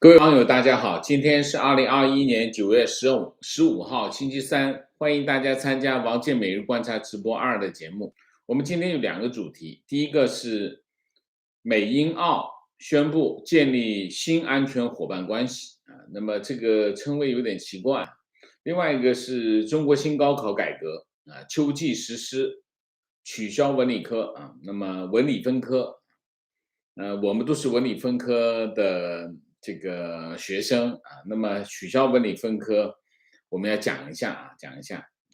各位网友，大家好，今天是2021年9月15号，星期三，欢迎大家参加王健每日观察直播2的节目。我们今天有2个主题，第一个是美英澳宣布建立新安全伙伴关系那么这个称谓有点奇怪。另外一个是中国新高考改革秋季实施，取消文理科那么文理分科。我们都是文理分科的这个学生那么取消文理分科，我们要讲一下。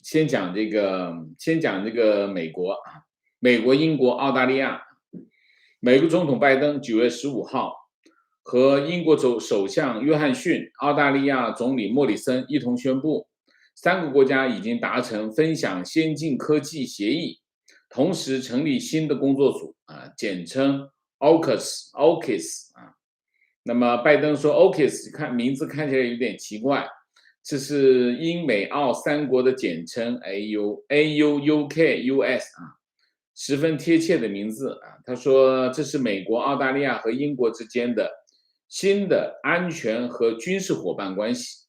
先讲这个美国美国、英国、澳大利亚。美国总统拜登9月15号和英国首相约翰逊、澳大利亚总理莫里森一同宣布，3个国家已经达成分享先进科技协议，同时成立新的工作组简称AUKUS 那么拜登说 AUKUS 名字看起来有点奇怪，这是英美澳3国的简称 AUKUS 十分贴切的名字他说这是美国、澳大利亚和英国之间的新的安全和军事伙伴关系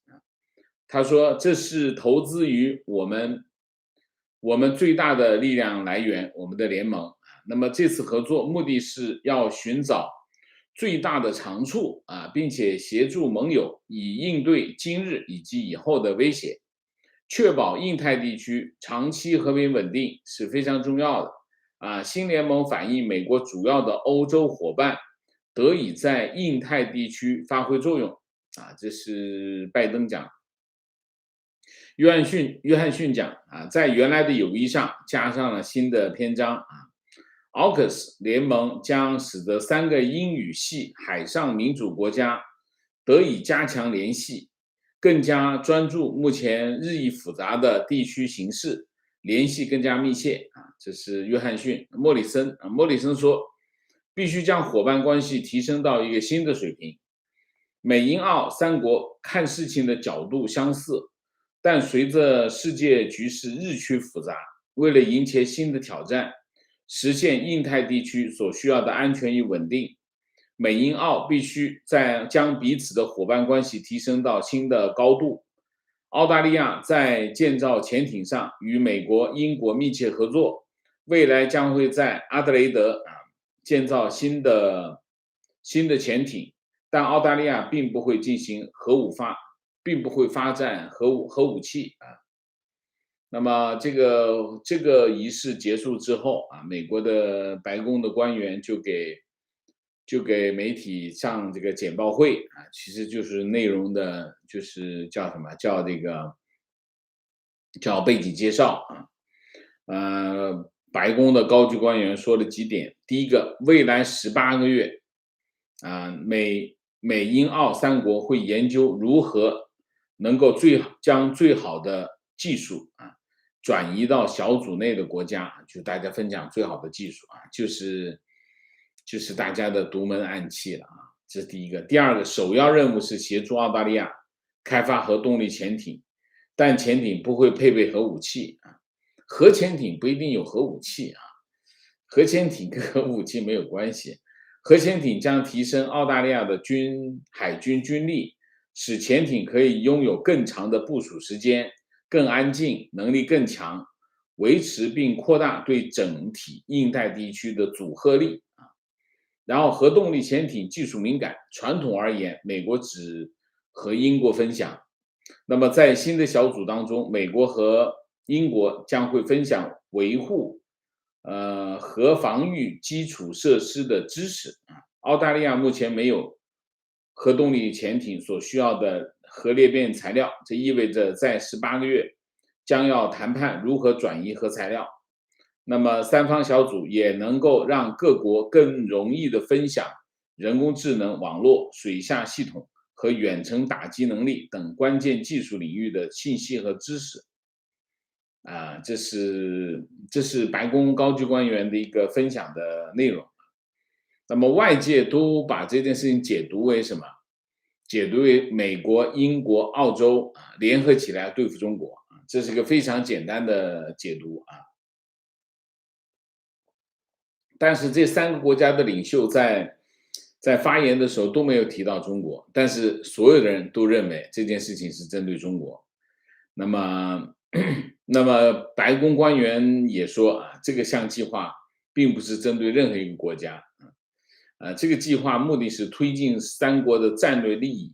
他说这是投资于我们最大的力量来源，我们的联盟。那么这次合作目的是要寻找最大的长处并且协助盟友以应对今日以及以后的威胁，确保印太地区长期和平稳定是非常重要的新联盟反映美国主要的欧洲伙伴得以在印太地区发挥作用这是拜登讲。约翰逊讲在原来的友谊上加上了新的篇章AUKUS 联盟将使得3个英语系海上民主国家得以加强联系，更加专注目前日益复杂的地区形势，联系更加密切这是约翰逊。莫里森说必须将伙伴关系提升到一个新的水平。美英澳3国看事情的角度相似，但随着世界局势日趋复杂，为了迎接新的挑战，实现印太地区所需要的安全与稳定，美英澳必须将彼此的伙伴关系提升到新的高度。澳大利亚在建造潜艇上与美国、英国密切合作，未来将会在阿德雷德建造新的潜艇，但澳大利亚并不会发展核武器那么这个仪式结束之后美国的白宫的官员就给媒体上这个简报会其实就是内容的就是叫什么叫背景介绍白宫的高级官员说了几点。第一个，未来18个月美英澳3国会研究如何能够将最好的技术转移到小组内的国家，就大家分享最好的技术就是大家的独门暗器了这是第一个。第二个，首要任务是协助澳大利亚开发核动力潜艇，但潜艇不会配备核武器核潜艇不一定有核武器核潜艇跟核武器没有关系。核潜艇将提升澳大利亚的海军军力，使潜艇可以拥有更长的部署时间，更安静，能力更强，维持并扩大对整体印太地区的阻吓力然后核动力潜艇技术敏感，传统而言，美国只和英国分享。那么在新的小组当中，美国和英国将会分享维护核防御基础设施的知识澳大利亚目前没有核动力潜艇所需要的核裂变材料，这意味着在18个月将要谈判如何转移核材料。那么3方小组也能够让各国更容易地分享人工智能、网络、水下系统和远程打击能力等关键技术领域的信息和知识这是白宫高级官员的一个分享的内容。那么外界都把这件事情解读为什么？解读为美国、英国、澳洲联合起来对付中国这是一个非常简单的解读但是这3个国家的领袖在在发言的时候都没有提到中国，但是所有的人都认为这件事情是针对中国。那么，那么白宫官员也说啊，这个项计划并不是针对任何一个国家，这个计划目的是推进三国的战略利益，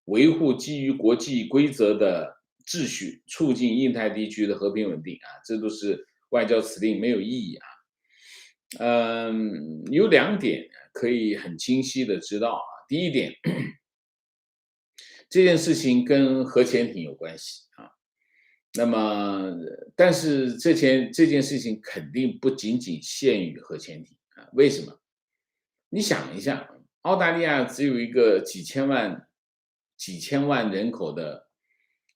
维护基于国际规则的秩序，促进印太地区的和平稳定啊，这都是外交辞令，没有意义啊。有两点可以很清晰的知道啊。第一点，这件事情跟核潜艇有关系啊。那么，但是这件事情肯定不仅仅限于核潜艇啊。为什么？你想一下，澳大利亚只有一个几千万人口的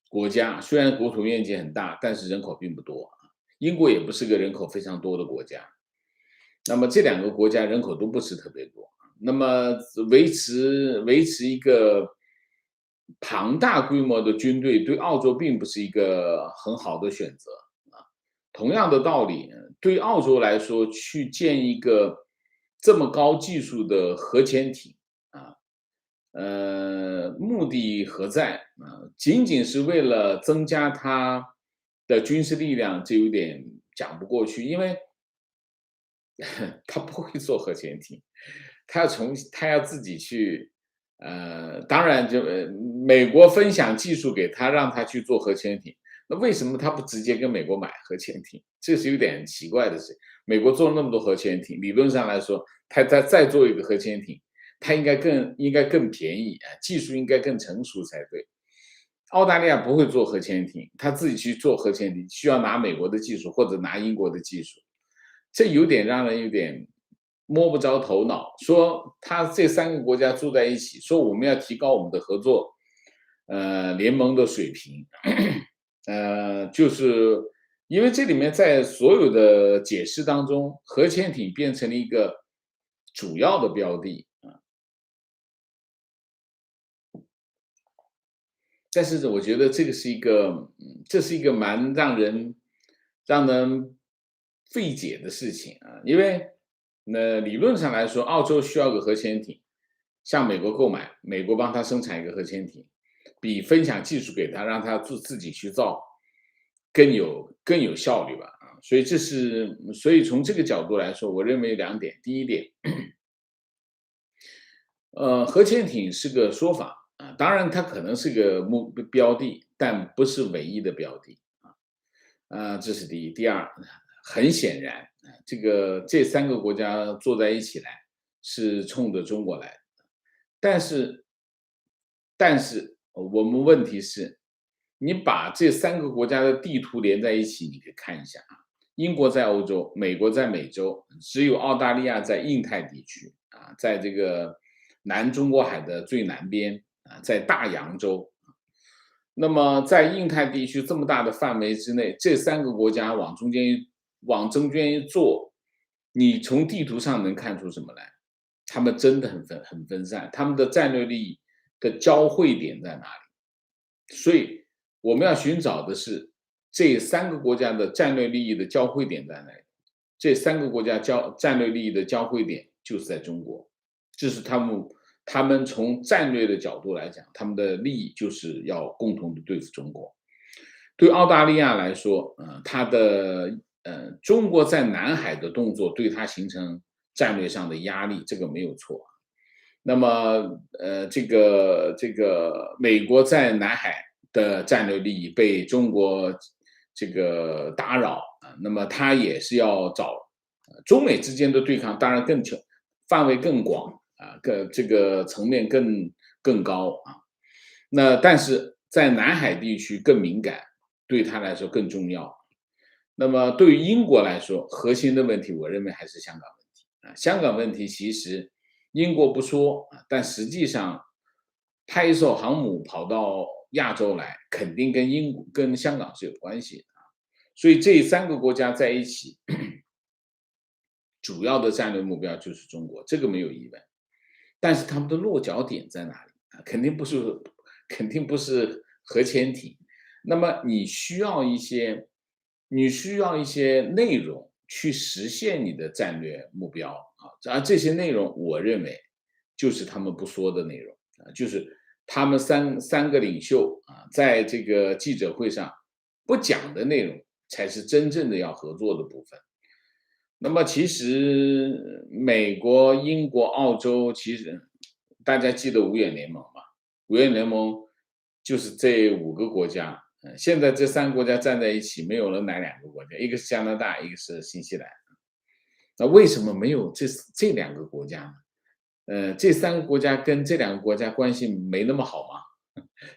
国家，虽然国土面积很大，但是人口并不多啊。英国也不是个人口非常多的国家。那么这两个国家人口都不是特别多，那么维持一个庞大规模的军队，对澳洲并不是一个很好的选择啊。同样的道理，对澳洲来说，去建一个这么高技术的核潜艇啊，目的何在啊？仅仅是为了增加它的军事力量，这有点讲不过去，因为他不会做核潜艇，他要自己去，当然美国分享技术给他，让他去做核潜艇。那为什么他不直接跟美国买核潜艇？这是有点奇怪的事。美国做了那么多核潜艇，理论上来说，他再做一个核潜艇，他应该更便宜啊，技术应该更成熟才对。澳大利亚不会做核潜艇，他自己去做核潜艇，需要拿美国的技术或者拿英国的技术。这有点让人有点摸不着头脑。说他这三个国家住在一起，说我们要提高我们的合作，联盟的水平，就是因为这里面在所有的解释当中，核潜艇变成了一个主要的标的啊。但是我觉得这个是一个，这是一个蛮让人费解的事情啊。因为理论上来说，澳洲需要个核潜艇，向美国购买，美国帮他生产一个核潜艇，比分享技术给他，让他自己去造更有效率吧啊。所以从这个角度来说，我认为两点。第一点，核潜艇是个说法啊，当然它可能是个标的，但不是唯一的标的啊。这是第一。第二，很显然，这三个国家坐在一起来是冲着中国来的。但是，我们问题是，你把这三个国家的地图连在一起，你可以看一下啊。英国在欧洲，美国在美洲，只有澳大利亚在印太地区啊，在这个南中国海的最南边啊，在大洋洲。那么在印太地区这么大的范围之内，这三个国家往中间一坐，你从地图上能看出什么来？他们真的很分散，他们的战略利益的交汇点在哪里？所以我们要寻找的是这三个国家的战略利益的交汇点在哪里？这三个国家战略利益的交汇点就是在中国，这是他们从战略的角度来讲，他们的利益就是要共同的对付中国。对澳大利亚来说，中国在南海的动作对它形成战略上的压力，这个没有错。那么，这个美国在南海的战略利益被中国这个打扰啊，那么它也是要找中美之间的对抗，当然范围更广啊，这个层面更高啊。但是在南海地区更敏感，对他来说更重要。那么对于英国来说，核心的问题，我认为还是香港问题啊。香港问题其实英国不说啊，但实际上派一艘航母跑到亚洲来，肯定跟香港是有关系的啊。所以这三个国家在一起，主要的战略目标就是中国，这个没有疑问。但是他们的落脚点在哪里啊？肯定不是核潜艇。那么你需要一些内容去实现你的战略目标啊，而这些内容，我认为就是他们不说的内容啊，就是他们三个领袖啊，在这个记者会上不讲的内容，才是真正的要合作的部分。那么其实美国、英国、澳洲，其实大家记得五眼联盟吗？五眼联盟就是这5个国家，现在这3个国家站在一起，没有了哪2个国家？一个是加拿大，一个是新西兰。那为什么没有这2个国家呢？这3个国家跟这2个国家关系没那么好吗？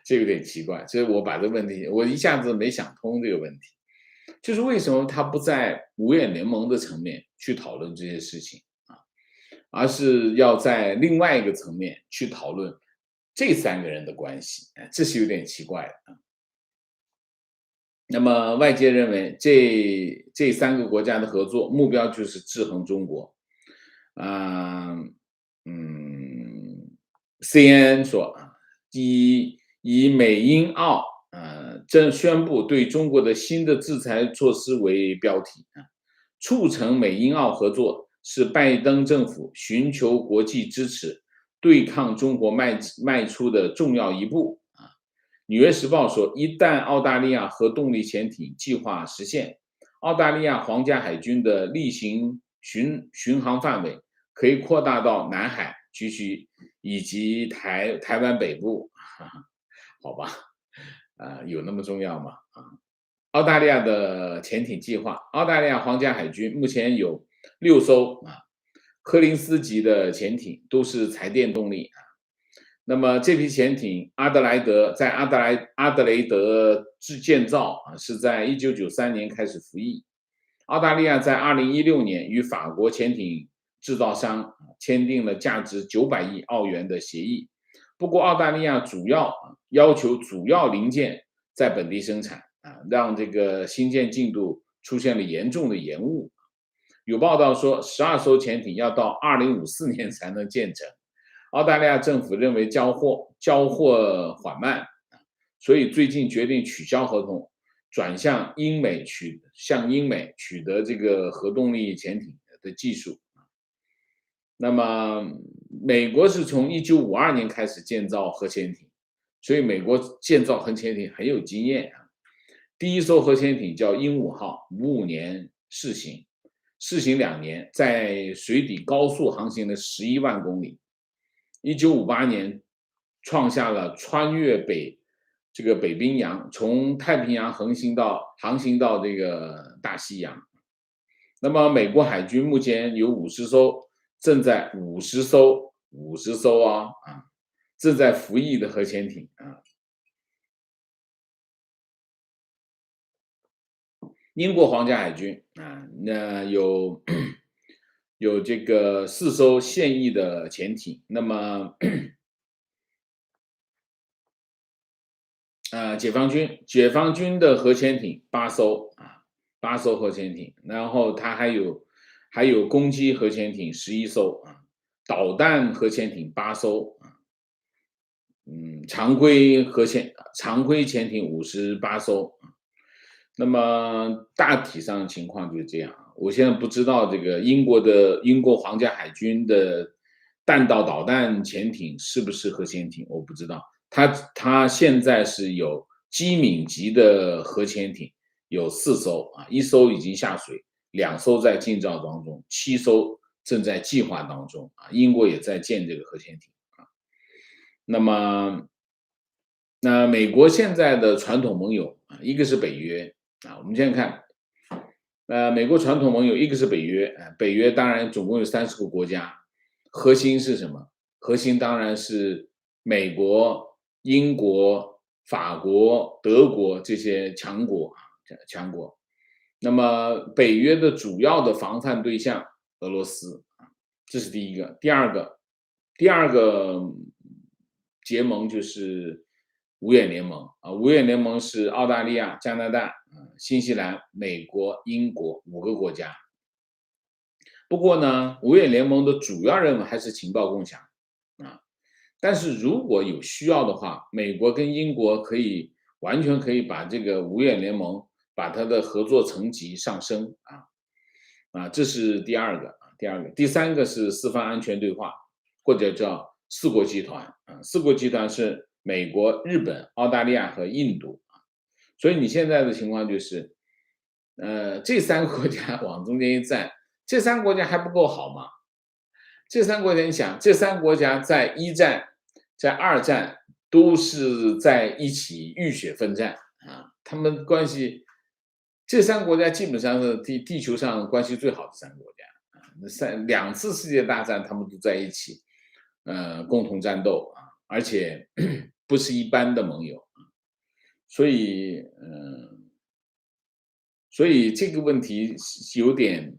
这有点奇怪，所以我把这个问题，我一下子没想通这个问题，就是为什么他不在五眼联盟的层面去讨论这些事情啊，而是要在另外一个层面去讨论这3个人的关系，这是有点奇怪的啊。那么外界认为这3个国家的合作目标就是制衡中国，啊，CNN 说啊，以美英澳正宣布对中国的新的制裁措施为标题啊，促成美英澳合作是拜登政府寻求国际支持对抗中国迈出的重要一步啊。纽约时报说，一旦澳大利亚核动力潜艇计划实现，澳大利亚皇家海军的例行巡航范围可以扩大到南海地区以及台湾北部，好吧，有那么重要吗？澳大利亚的潜艇计划，澳大利亚皇家海军目前有6艘柯林斯级的潜艇，都是柴电动力啊。那么这批潜艇，在阿德雷德建造啊，是在1993年开始服役。澳大利亚在2016年与法国潜艇制造商签订了价值900亿澳元的协议。不过，澳大利亚要求主要零件在本地生产啊，让这个新建进度出现了严重的延误。有报道说，12艘潜艇要到2054年才能建成。澳大利亚政府认为交货缓慢，所以最近决定取消合同，转向英美取得这个核动力潜艇的技术。那么，美国是从1952年开始建造核潜艇，所以美国建造核潜艇很有经验啊。第一艘核潜艇叫鹦鹉号，55年试行2年，在水底高速航行了11万公里。1958年创下了穿越北冰洋，从太平洋航行到这个大西洋。那么美国海军目前有50艘正在服役的核潜艇啊。英国皇家海军啊，那有这个4艘现役的潜艇，那么解放军的核潜艇8艘核潜艇，然后它还有攻击核潜艇11艘啊，导弹核潜艇8艘啊，常规潜艇58艘。那么大体上情况就是这样啊。我现在不知道这个英国皇家海军的弹道导弹潜艇是不是核潜艇，我不知道。它现在是有机敏级的核潜艇，有4艘啊，1艘已经下水，2艘在建造当中，7艘正在计划当中啊。英国也在建这个核潜艇啊。那美国现在的传统盟友啊，一个是北约啊，我们现在看，美国传统盟友一个是北约，北约当然总共有30个国家，核心是什么？核心当然是美国、英国、法国、德国这些强国。那么北约的主要的防范对象俄罗斯啊，这是第一个。第二个结盟就是五眼联盟啊，五眼联盟是澳大利亚、加拿大、新西兰、美国、英国5个国家。不过呢，五眼联盟的主要任务还是情报共享啊。但是如果有需要的话，美国跟英国完全可以把这个五眼联盟把它的合作层级上升这是第二个。第三个是四方安全对话或者叫四国集团啊。四国集团是美国、日本、澳大利亚和印度啊。所以你现在的情况就是，这三个国家往中间一站，这三个国家还不够好吗？这三个国家，你想，这三个国家在一战、在二战都是在一起浴血奋战啊，他们关系，这三个国家基本上是地球上关系最好的三个国家啊。那两次世界大战他们都在一起，共同战斗啊，而且不是一般的盟友啊。所以，所以这个问题是有点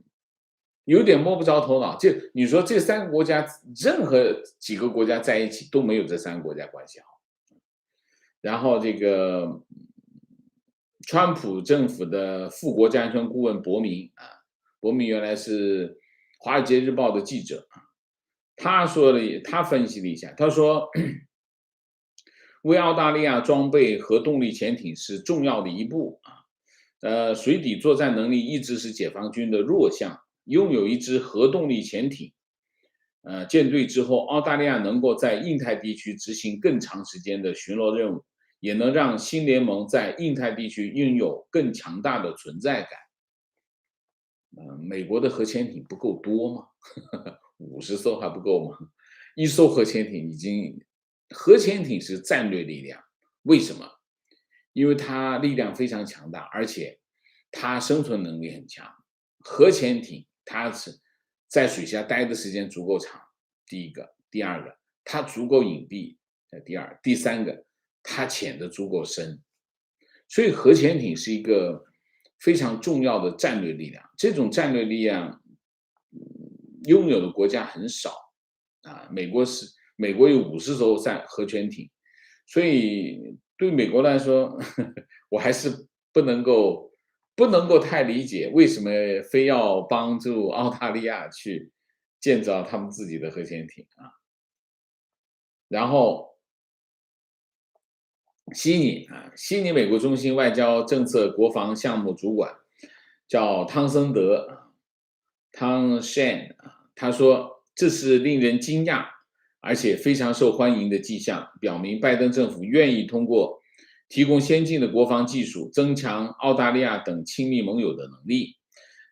摸不着头脑。就你说这三个国家，任何几个国家在一起都没有这三个国家关系好。然后这个川普政府的副国家安全顾问伯明啊，伯明原来是《华尔街日报》的记者啊，他分析了一下，他说，为澳大利亚装备核动力潜艇是重要的一步啊。水底作战能力一直是解放军的弱项，拥有一支核动力潜艇，舰队之后，澳大利亚能够在印太地区执行更长时间的巡逻任务，也能让新联盟在印太地区拥有更强大的存在感。美国的核潜艇不够多吗？50艘还不够吗？一艘核潜艇已经，核潜艇是战略力量，为什么？因为它力量非常强大，而且它生存能力很强。核潜艇它是在水下待的时间足够长，第一个，第二个，它足够隐蔽，第三个，它潜得足够深。所以核潜艇是一个非常重要的战略力量，这种战略力量，拥有的国家很少啊。美国有50艘核潜艇，所以对美国来说，我还是不能够太理解为什么非要帮助澳大利亚去建造他们自己的核潜艇啊。然后悉尼美国中心外交政策国防项目主管叫汤森德汤 Shan 啊，他说这是令人惊讶而且非常受欢迎的迹象，表明拜登政府愿意通过提供先进的国防技术，增强澳大利亚等亲密盟友的能力。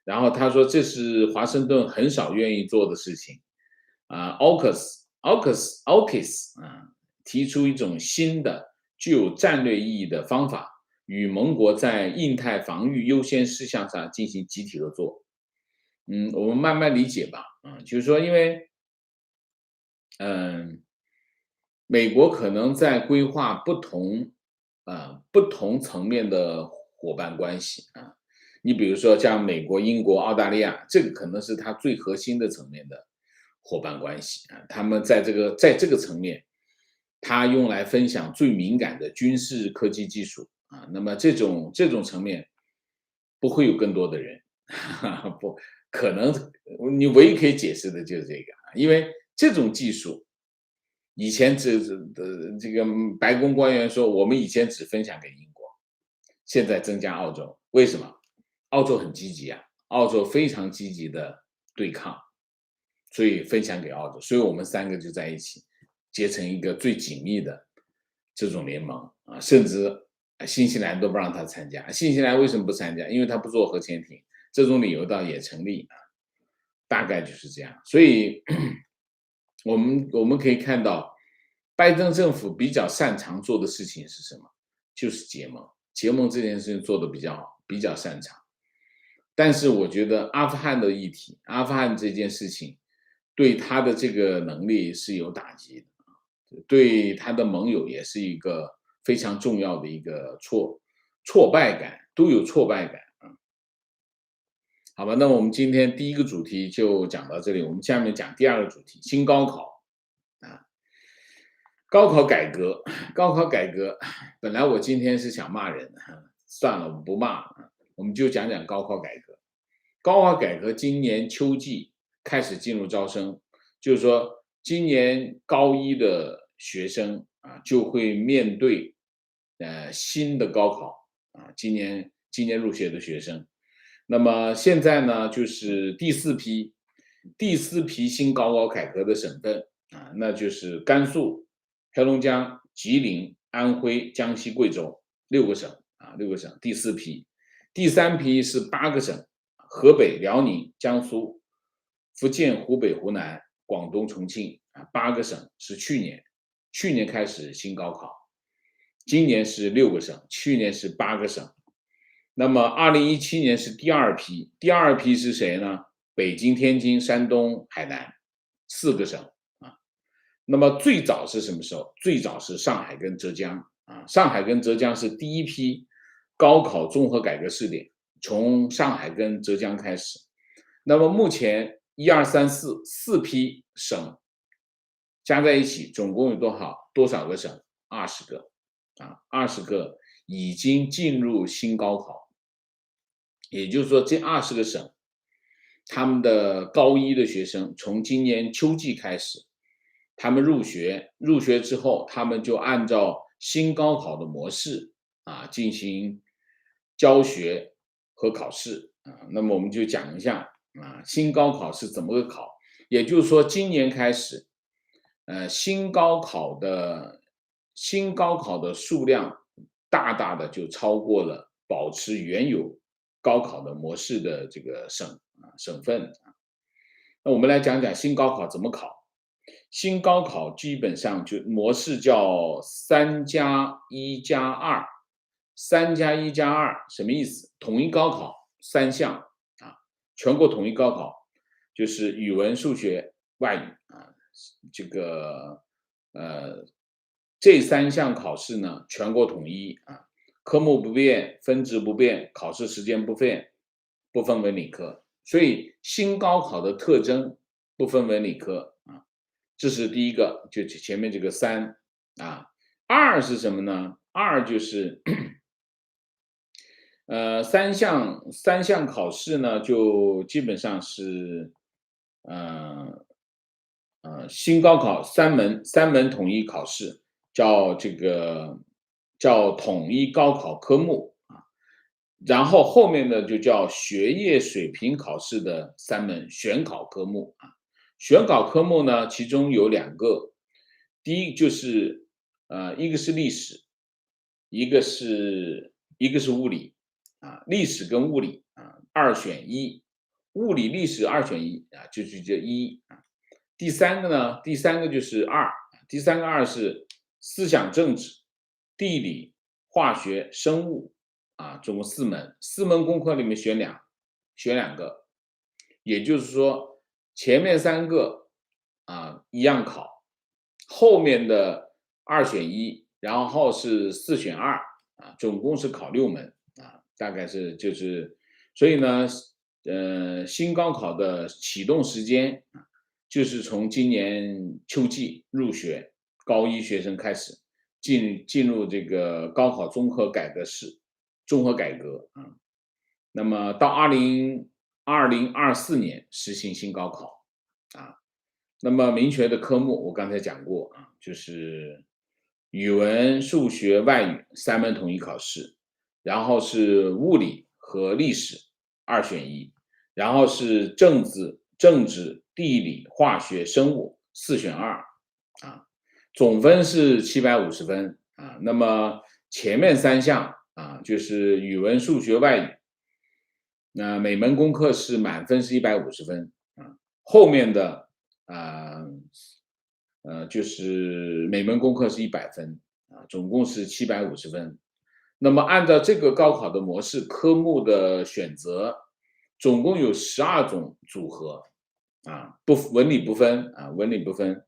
然后他说这是华盛顿很少愿意做的事情啊。AUKUS 啊，提出一种新的具有战略意义的方法，与盟国在印太防御优先事项上进行集体合作。我们慢慢理解吧。就是说，因为美国可能在规划不同层面的伙伴关系啊。你比如说像美国、英国、澳大利亚，这个可能是它最核心的层面的伙伴关系啊。他们在这个层面，它用来分享最敏感的军事科技技术啊。那么这种层面不会有更多的人，不可能。你唯一可以解释的就是这个，因为这种技术。以前这个白宫官员说，我们以前只分享给英国，现在增加澳洲，为什么？澳洲很积极啊，澳洲非常积极的对抗，所以分享给澳洲，所以我们三个就在一起，结成一个最紧密的这种联盟啊。甚至新西兰都不让他参加，新西兰为什么不参加？因为他不做核潜艇，这种理由倒也成立啊。大概就是这样，所以我们可以看到，拜登政府比较擅长做的事情是什么？就是结盟。结盟这件事情做得比较好，比较擅长。但是我觉得阿富汗的议题，阿富汗这件事情，对他的这个能力是有打击的，对他的盟友也是一个非常重要的一个挫败感，都有挫败感。好吧，那么我们今天第一个主题就讲到这里，我们下面讲第二个主题，新高考啊。高考改革，高考改革，本来我今天是想骂人的，算了，我们不骂，我们就讲讲高考改革。高考改革今年秋季开始进入招生，就是说今年高一的学生啊就会面对新的高考啊。今年入学的学生，那么现在呢就是第四批新高考改革的省份那就是甘肃、黑龙江、吉林、安徽、江西、贵州6个省。第4批，第3批是8个省，河北、辽宁、江苏、福建、湖北、湖南、广东、重庆8个省是去年开始新高考，今年是6个省，去年是8个省。那么2017年是第2批，第2批是谁呢？北京、天津、山东、海南4个省那么最早是什么时候？最早是上海跟浙江上海跟浙江是第1批高考综合改革试点，从上海跟浙江开始。那么目前1、2、3、4批省加在一起，总共有多少个省？20个20个已经进入新高考，也就是说这20个省，他们的高一的学生从今年秋季开始。他们入学之后，他们就按照新高考的模式进行教学和考试那么我们就讲一下新高考是怎么个考，也就是说今年开始，新高考的数量大大的就超过了保持原有高考的模式的这个省份那我们来讲讲新高考怎么考。新高考基本上就模式叫3+1+2，3+1+2什么意思？统一高考3项全国统一高考就是语文、数学、外语这3项考试呢全国统一科目不变，分值不变，考试时间不变，不分文理科。所以新高考的特征不分文理科这是第一个，就前面这个32是什么呢？2就是三项考试呢，就基本上是新高考三门统一考试，叫统一高考科目然后后面的就叫学业水平考试的3门选考科目选考科目呢，其中有2个，第一就是一个是历史，一个是物理历史跟物理2选1，物理历史2选1就是这1第三个就是第三个2是思想政治、地理、化学、生物总共4门功课里面选2个，也就是说前面3个一样考，后面的2选1，然后是4选2总共是考6门大概是所以呢新高考的启动时间就是从今年秋季入学高一学生开始进入这个高考综合改革那么到2024年实行新高考那么明确的科目我刚才讲过就是语文、数学、外语3门统一考试，然后是物理和历史2选1，然后是政治、地理、化学、生物4选2总分是750分那么前面3项就是语文、数学、外语，那每门功课是满分是150分后面的就是每门功课是100分总共是750分。那么按照这个高考的模式，科目的选择总共有12种组合文理不分文理不分。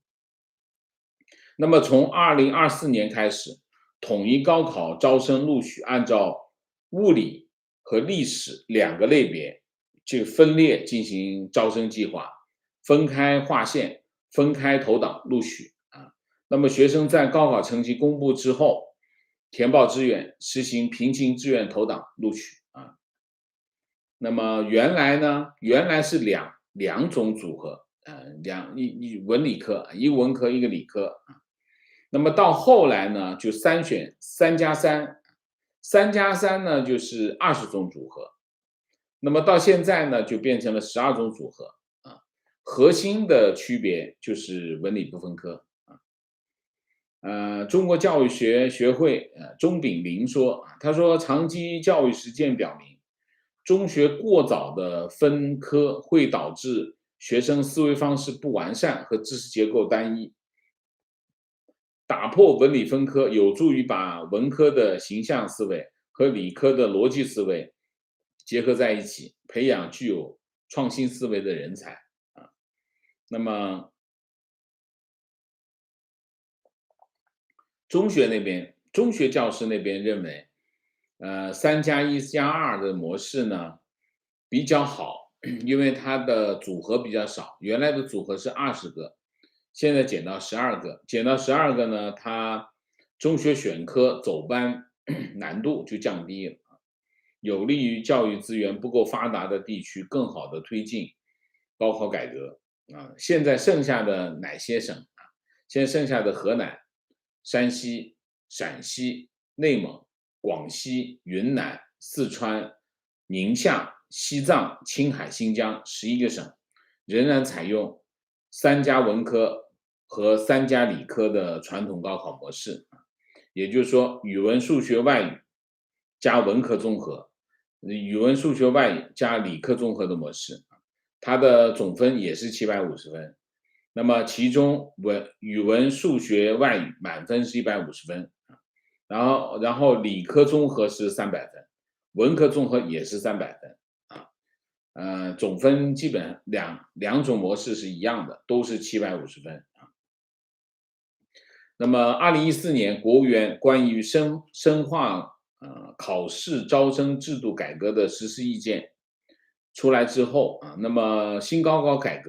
那么从2024年开始，统一高考招生录取按照物理和历史2个类别就分列进行招生计划，分开划线，分开投档录取那么学生在高考成绩公布之后，填报志愿，实行平行志愿投档录取那么原来是两种组合一文理科，一文科一个理科那么到后来呢，就3+3呢就是20种组合。那么到现在呢，就变成了12种组合核心的区别就是文理不分科。中国教育学学会钟炳林说，他说长期教育实践表明，中学过早的分科会导致学生思维方式不完善和知识结构单一。打破文理分科，有助于把文科的形象思维和理科的逻辑思维结合在一起，培养具有创新思维的人才。那么中学教师那边认为，3+1+2的模式呢比较好，因为它的组合比较少，原来的组合是20个，现在减到12个，减到12个呢，它中学选科走班难度就降低了，有利于教育资源不够发达的地区更好的推进高考改革。现在剩下的哪些省啊？现在剩下的河南、山西、陕西、内蒙、广西、云南、四川、宁夏、西藏、青海、新疆11个省，仍然采用3+文科和3+理科的传统高考模式，也就是说，语文、数学、外语加文科综合，语文、数学、外语加理科综合的模式，它的总分也是750分。那么其中语文、数学、外语满分是150分，然后理科综合是300分，文科综合也是300分总分基本两种模式是一样的，都是750分。那么2014年国务院关于深化考试招生制度改革的实施意见出来之后那么新高考改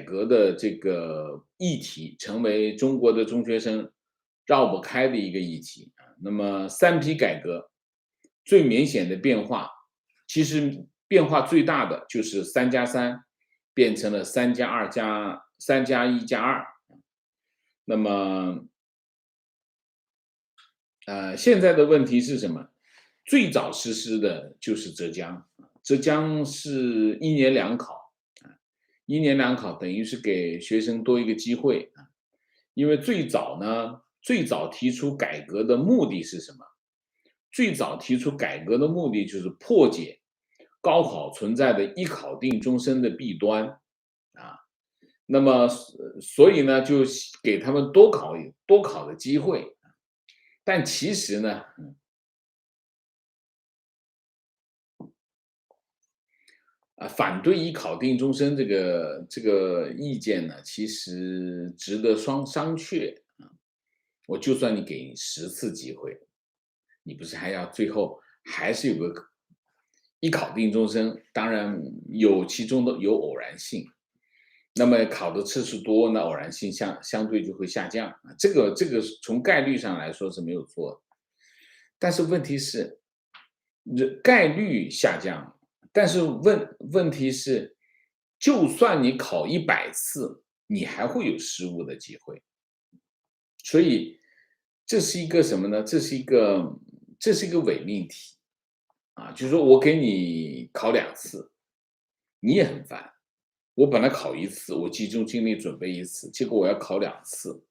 革的这个议题成为中国的中学生绕不开的一个议题那么3批改革最明显的变化，其实变化最大的就是3+3变成了3+1+2。那么，现在的问题是什么？最早实施的就是浙江，浙江是1年2考，1年2考等于是给学生多一个机会因为最早提出改革的目的是什么？最早提出改革的目的就是破解高考存在的一考定终身的弊端啊。那么，所以呢，就给他们多考的机会，但其实呢，反对一考定终身这个意见呢，其实值得商榷啊。我就算你给10次机会，你不是还要最后还是有个一考定终身？当然其中的有偶然性。那么考的次数多，那偶然性相对就会下降这个从概率上来说是没有错的，但是问题是，概率下降，但是问题是，就算你考100次，你还会有失误的机会。所以这是一个什么呢？这是一个伪命题就是说我给你考2次，你也很烦。我本来考1次，我集中精力准备1次，结果我要考2次，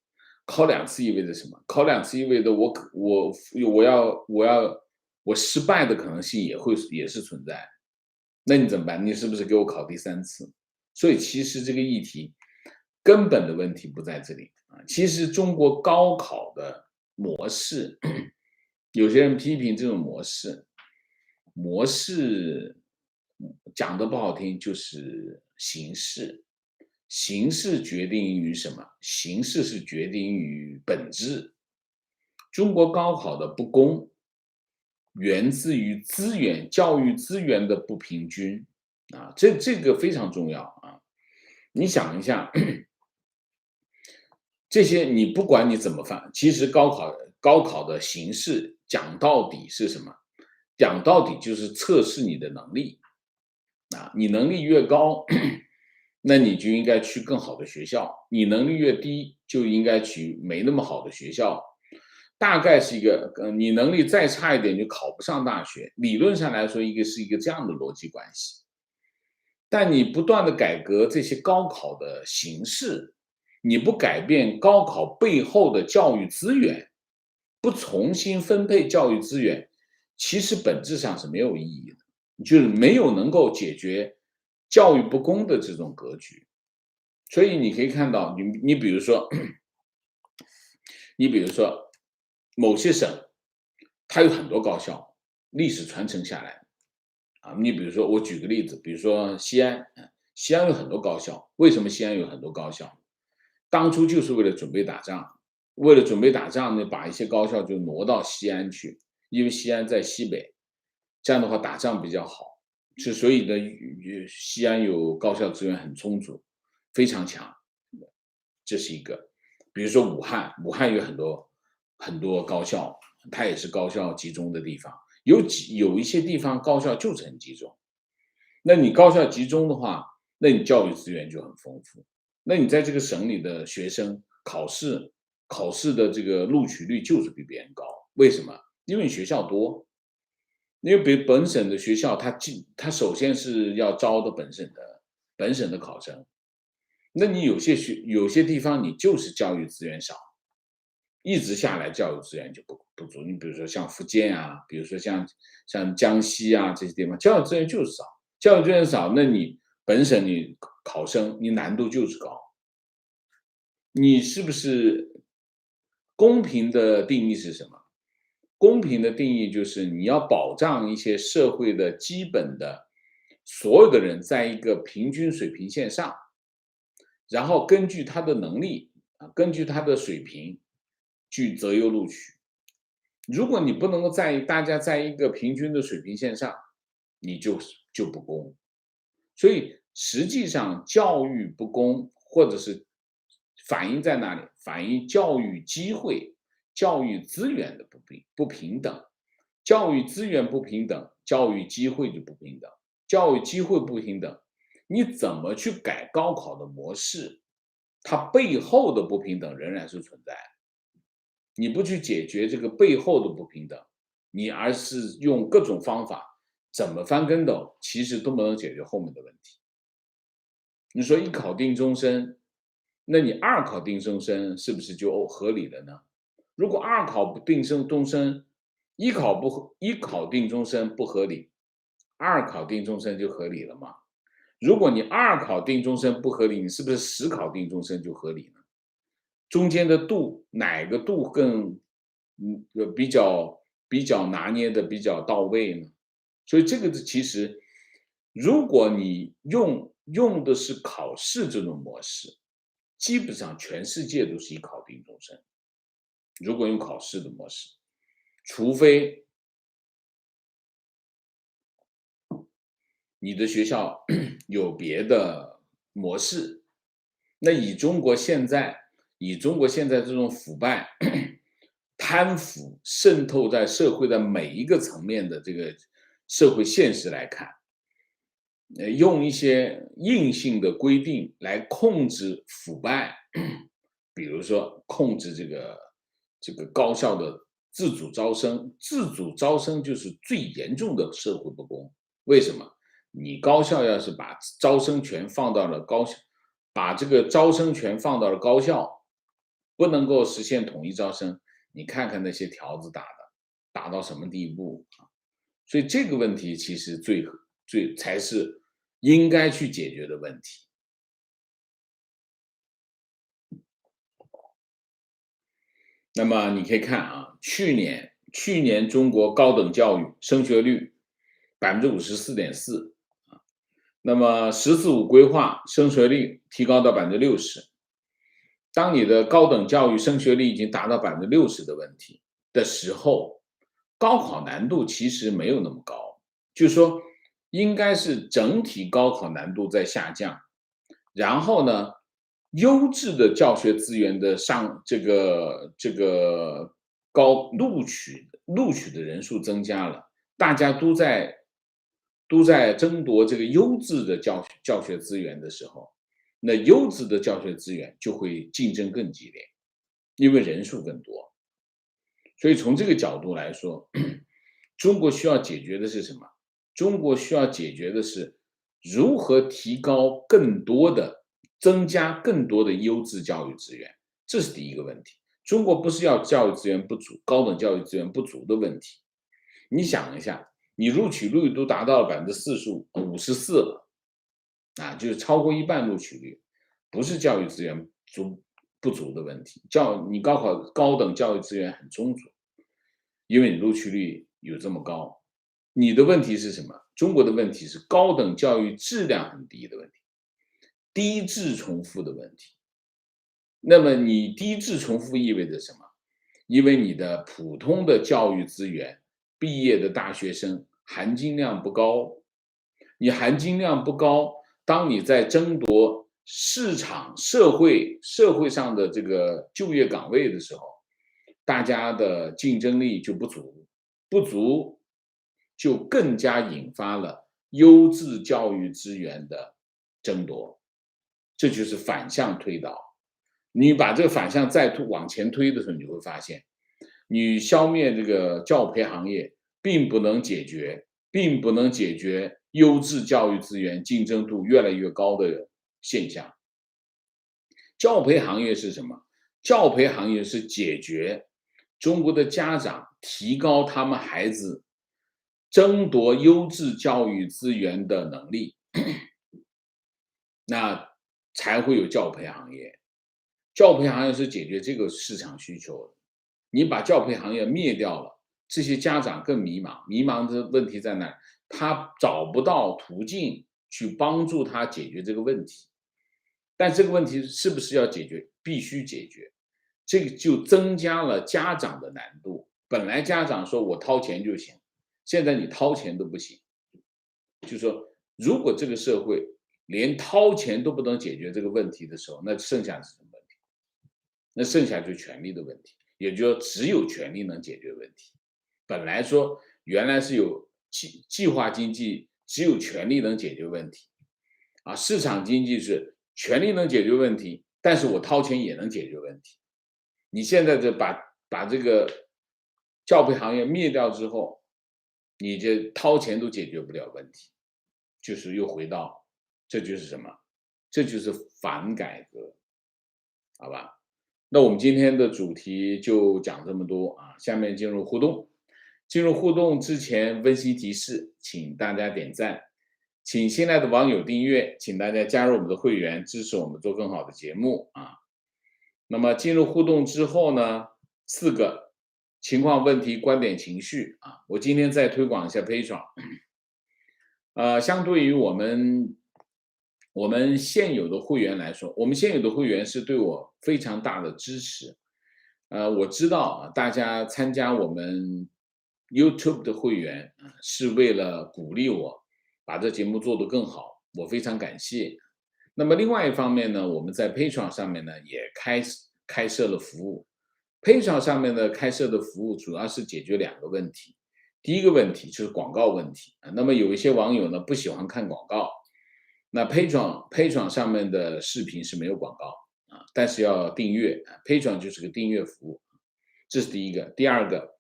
考2次意味着什么？考2次意味着我失败的可能性也是存在，那你怎么办？你是不是给我考第3次？所以其实这个议题根本的问题不在这里其实中国高考的模式，有些人批评这种模式讲的不好听就是形式，形式决定于什么？形式是决定于本质。中国高考的不公，源自于教育资源的不平均这个非常重要你想一下，这些你不管你怎么放，其实高考的形式讲到底是什么？讲到底就是测试你的能力你能力越高，那你就应该去更好的学校；你能力越低，就应该去没那么好的学校。大概是一个，你能力再差一点就考不上大学。理论上来说，是一个这样的逻辑关系。但你不断的改革这些高考的形式，你不改变高考背后的教育资源，不重新分配教育资源，其实本质上是没有意义的，就是没有能够解决教育不公的这种格局。所以你可以看到，你比如说，你比如说某些省，它有很多高校，历史传承下来啊。你比如说，我举个例子，比如说西安，西安有很多高校，为什么西安有很多高校？当初就是为了准备打仗，为了准备打仗呢，把一些高校就挪到西安去，因为西安在西北，这样的话打仗比较好。所以呢，西安有高校资源很充足，非常强，这是一个。比如说武汉，武汉有很多高校，它也是高校集中的地方。有一些地方高校就是很集中，那你高校集中的话，那你教育资源就很丰富。那你在这个省里的学生考试的这个录取率就是比别人高，为什么？因为学校多，因为本省的学校，它首先是要招的本省的考生，那你有些地方你就是教育资源少，一直下来教育资源就不足。你比如说像福建啊，比如说像江西啊这些地方，教育资源就是少，教育资源少，那你本省你考生你难度就是高。你是不是公平的定义是什么？公平的定义就是你要保障一些社会的基本的所有的人在一个平均水平线上，然后根据他的能力根据他的水平去择优录取。如果你不能够大家在一个平均的水平线上，你就不公。所以实际上教育不公，或者是反映在哪里？反映教育机会、教育资源的不平等。教育资源不平等，教育机会就不平等。教育机会不平等，你怎么去改高考的模式？它背后的不平等仍然是存在。你不去解决这个背后的不平等，你而是用各种方法怎么翻跟斗，其实都不能解决后面的问题。你说一考定终身，那你二考定终身是不是就合理了呢？如果二考不定终身，一考定终身不合理，二考定终身就合理了吗？如果你二考定终身不合理，你是不是十考定终身就合理呢？中间的度哪个度更比较拿捏的比较到位呢？所以这个其实，如果你用的是考试这种模式，基本上全世界都是以考定终身。如果用考试的模式，除非你的学校有别的模式，那以中国现在这种腐败、贪腐渗透在社会的每一个层面的这个社会现实来看，用一些硬性的规定来控制腐败，比如说控制这个高校的自主招生，自主招生就是最严重的社会不公。为什么？你高校要是把招生权放到了高校，把这个招生权放到了高校，不能够实现统一招生，你看看那些条子打到什么地步啊？所以这个问题其实最才是应该去解决的问题。那么你可以看啊，去年中国高等教育升学率54.4%，那么“十四五”规划升学率提高到60%。当你的高等教育升学率已经达到60%的问题的时候，高考难度其实没有那么高，就是说应该是整体高考难度在下降，然后呢，优质的教学资源的这个高录取的人数增加了，大家都在争夺这个优质的教学资源的时候，那优质的教学资源就会竞争更激烈，因为人数更多。所以从这个角度来说，中国需要解决的是什么？中国需要解决的是如何提高更多的、增加更多的优质教育资源，这是第一个问题。中国不是要教育资源不足、高等教育资源不足的问题。你想一下，你录取率都达到了45%、54%了，啊，就是超过一半录取率，不是教育资源不足的问题。你高考高等教育资源很充足，因为你录取率有这么高。你的问题是什么？中国的问题是高等教育质量很低的问题，低质重复的问题。那么你低质重复意味着什么？因为你的普通的教育资源，毕业的大学生含金量不高，你含金量不高，当你在争夺市场、社会上的这个就业岗位的时候，大家的竞争力就不足，不足就更加引发了优质教育资源的争夺，这就是反向推导。你把这个反向再往前推的时候，你会发现，你消灭这个教培行业，并不能解决优质教育资源竞争度越来越高的现象。教培行业是什么？教培行业是解决中国的家长提高他们孩子争夺优质教育资源的能力，那才会有教培行业。教培行业是解决这个市场需求的。你把教培行业灭掉了，这些家长更迷茫。迷茫的问题在哪儿？他找不到途径去帮助他解决这个问题。但这个问题是不是要解决？必须解决。这个就增加了家长的难度。本来家长说我掏钱就行，现在你掏钱都不行。就说如果这个社会连掏钱都不能解决这个问题的时候，那剩下是什么问题？那剩下就是权力的问题，也就是说只有权力能解决问题。本来说原来是有计划经济，只有权力能解决问题，啊，市场经济是权力能解决问题，但是我掏钱也能解决问题。你现在把这个教培行业灭掉之后，你这掏钱都解决不了问题，就是又回到，这就是什么？这就是反改革，好吧？那我们今天的主题就讲这么多啊，下面进入互动。进入互动之前，温馨提示，请大家点赞，请新来的网友订阅，请大家加入我们的会员，支持我们做更好的节目啊。那么进入互动之后呢，4个情况、问题、观点、情绪啊。我今天再推广一下 Patreon，相对于我们现有的会员来说，我们现有的会员是对我非常大的支持。我知道啊，大家参加我们 YouTube 的会员啊，是为了鼓励我把这节目做得更好，我非常感谢。那么另外一方面呢，我们在 Patreon 上面呢也开设了服务。Patreon 上面的开设的服务主要是解决2个问题。第一个问题就是广告问题啊。那么有一些网友呢不喜欢看广告，那 Patreon 上面的视频是没有广告啊，但是要订阅啊。Patreon 就是个订阅服务，这是第一个。第二个，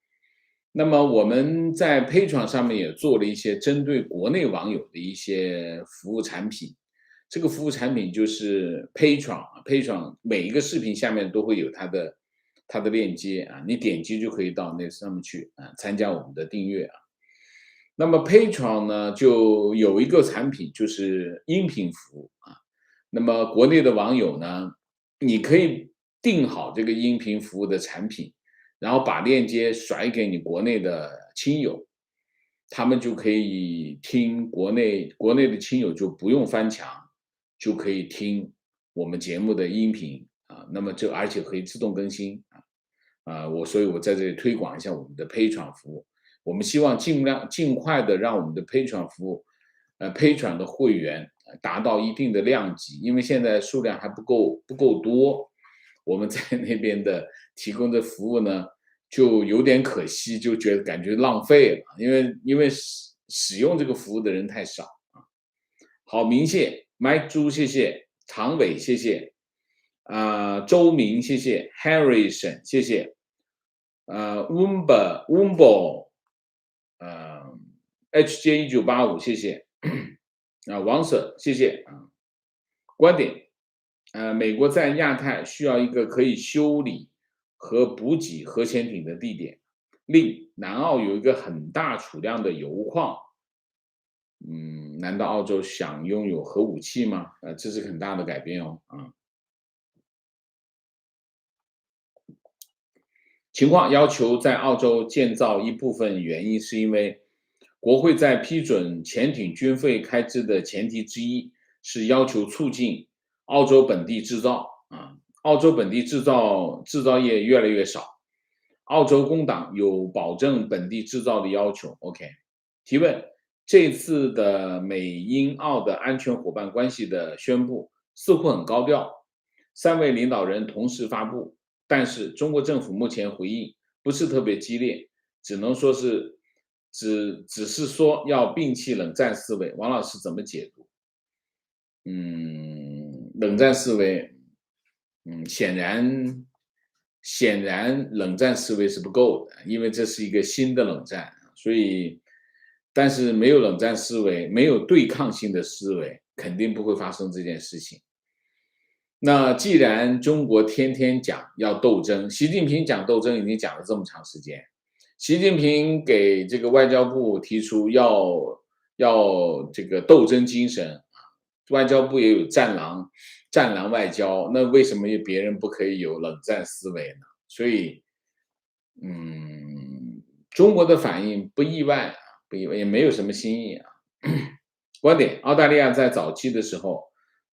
那么我们在 Patreon 上面也做了一些针对国内网友的一些服务产品。这个服务产品就是 Patreon 每一个视频下面都会有它的链接啊，你点击就可以到那上面去啊，参加我们的订阅啊。那么 Patreon 呢，就有一个产品就是音频服务啊。那么国内的网友呢，你可以定好这个音频服务的产品，然后把链接甩给你国内的亲友，他们就可以听国内的亲友就不用翻墙，就可以听我们节目的音频啊。那么而且可以自动更新啊。所以我在这里推广一下我们的 Patreon 服务。我们希望尽快的让我们的 Patreon 服务，Patreon 的会员达到一定的量级，因为现在数量还不够多，我们在那边的提供的服务呢，就有点可惜，就感觉浪费了，因为使用这个服务的人太少啊。好，明谢 Mike 朱，谢谢唐伟，谢谢周明，谢谢 Harrison，谢谢Wumbo， HJ1985，谢谢王 Sir，谢谢啊。观点，美国在亚太需要一个可以修理和补给核潜艇的地点。另，南澳有一个很大储量的油矿，难道澳洲想拥有核武器吗？这是很大的改变哦，情况要求在澳洲建造一部分原因是因为国会在批准潜艇军费开支的前提之一是要求促进澳洲本地制造啊，澳洲本地制造业越来越少，澳洲工党有保证本地制造的要求。OK，提问：这次的美英澳的安全伙伴关系的宣布似乎很高调，三位领导人同时发布，但是中国政府目前回应不是特别激烈，只能说是只是说要摒弃冷战思维。王老师怎么解读？冷战思维，显然冷战思维是不够的，因为这是一个新的冷战，所以，但是没有冷战思维，没有对抗性的思维，肯定不会发生这件事情。那既然中国天天讲要斗争，习近平讲斗争已经讲了这么长时间，习近平给这个外交部提出要这个斗争精神，外交部也有战狼外交，那为什么别人不可以有冷战思维呢？所以，中国的反应不意外啊，不意外，也没有什么新意啊。观点：澳大利亚在早期的时候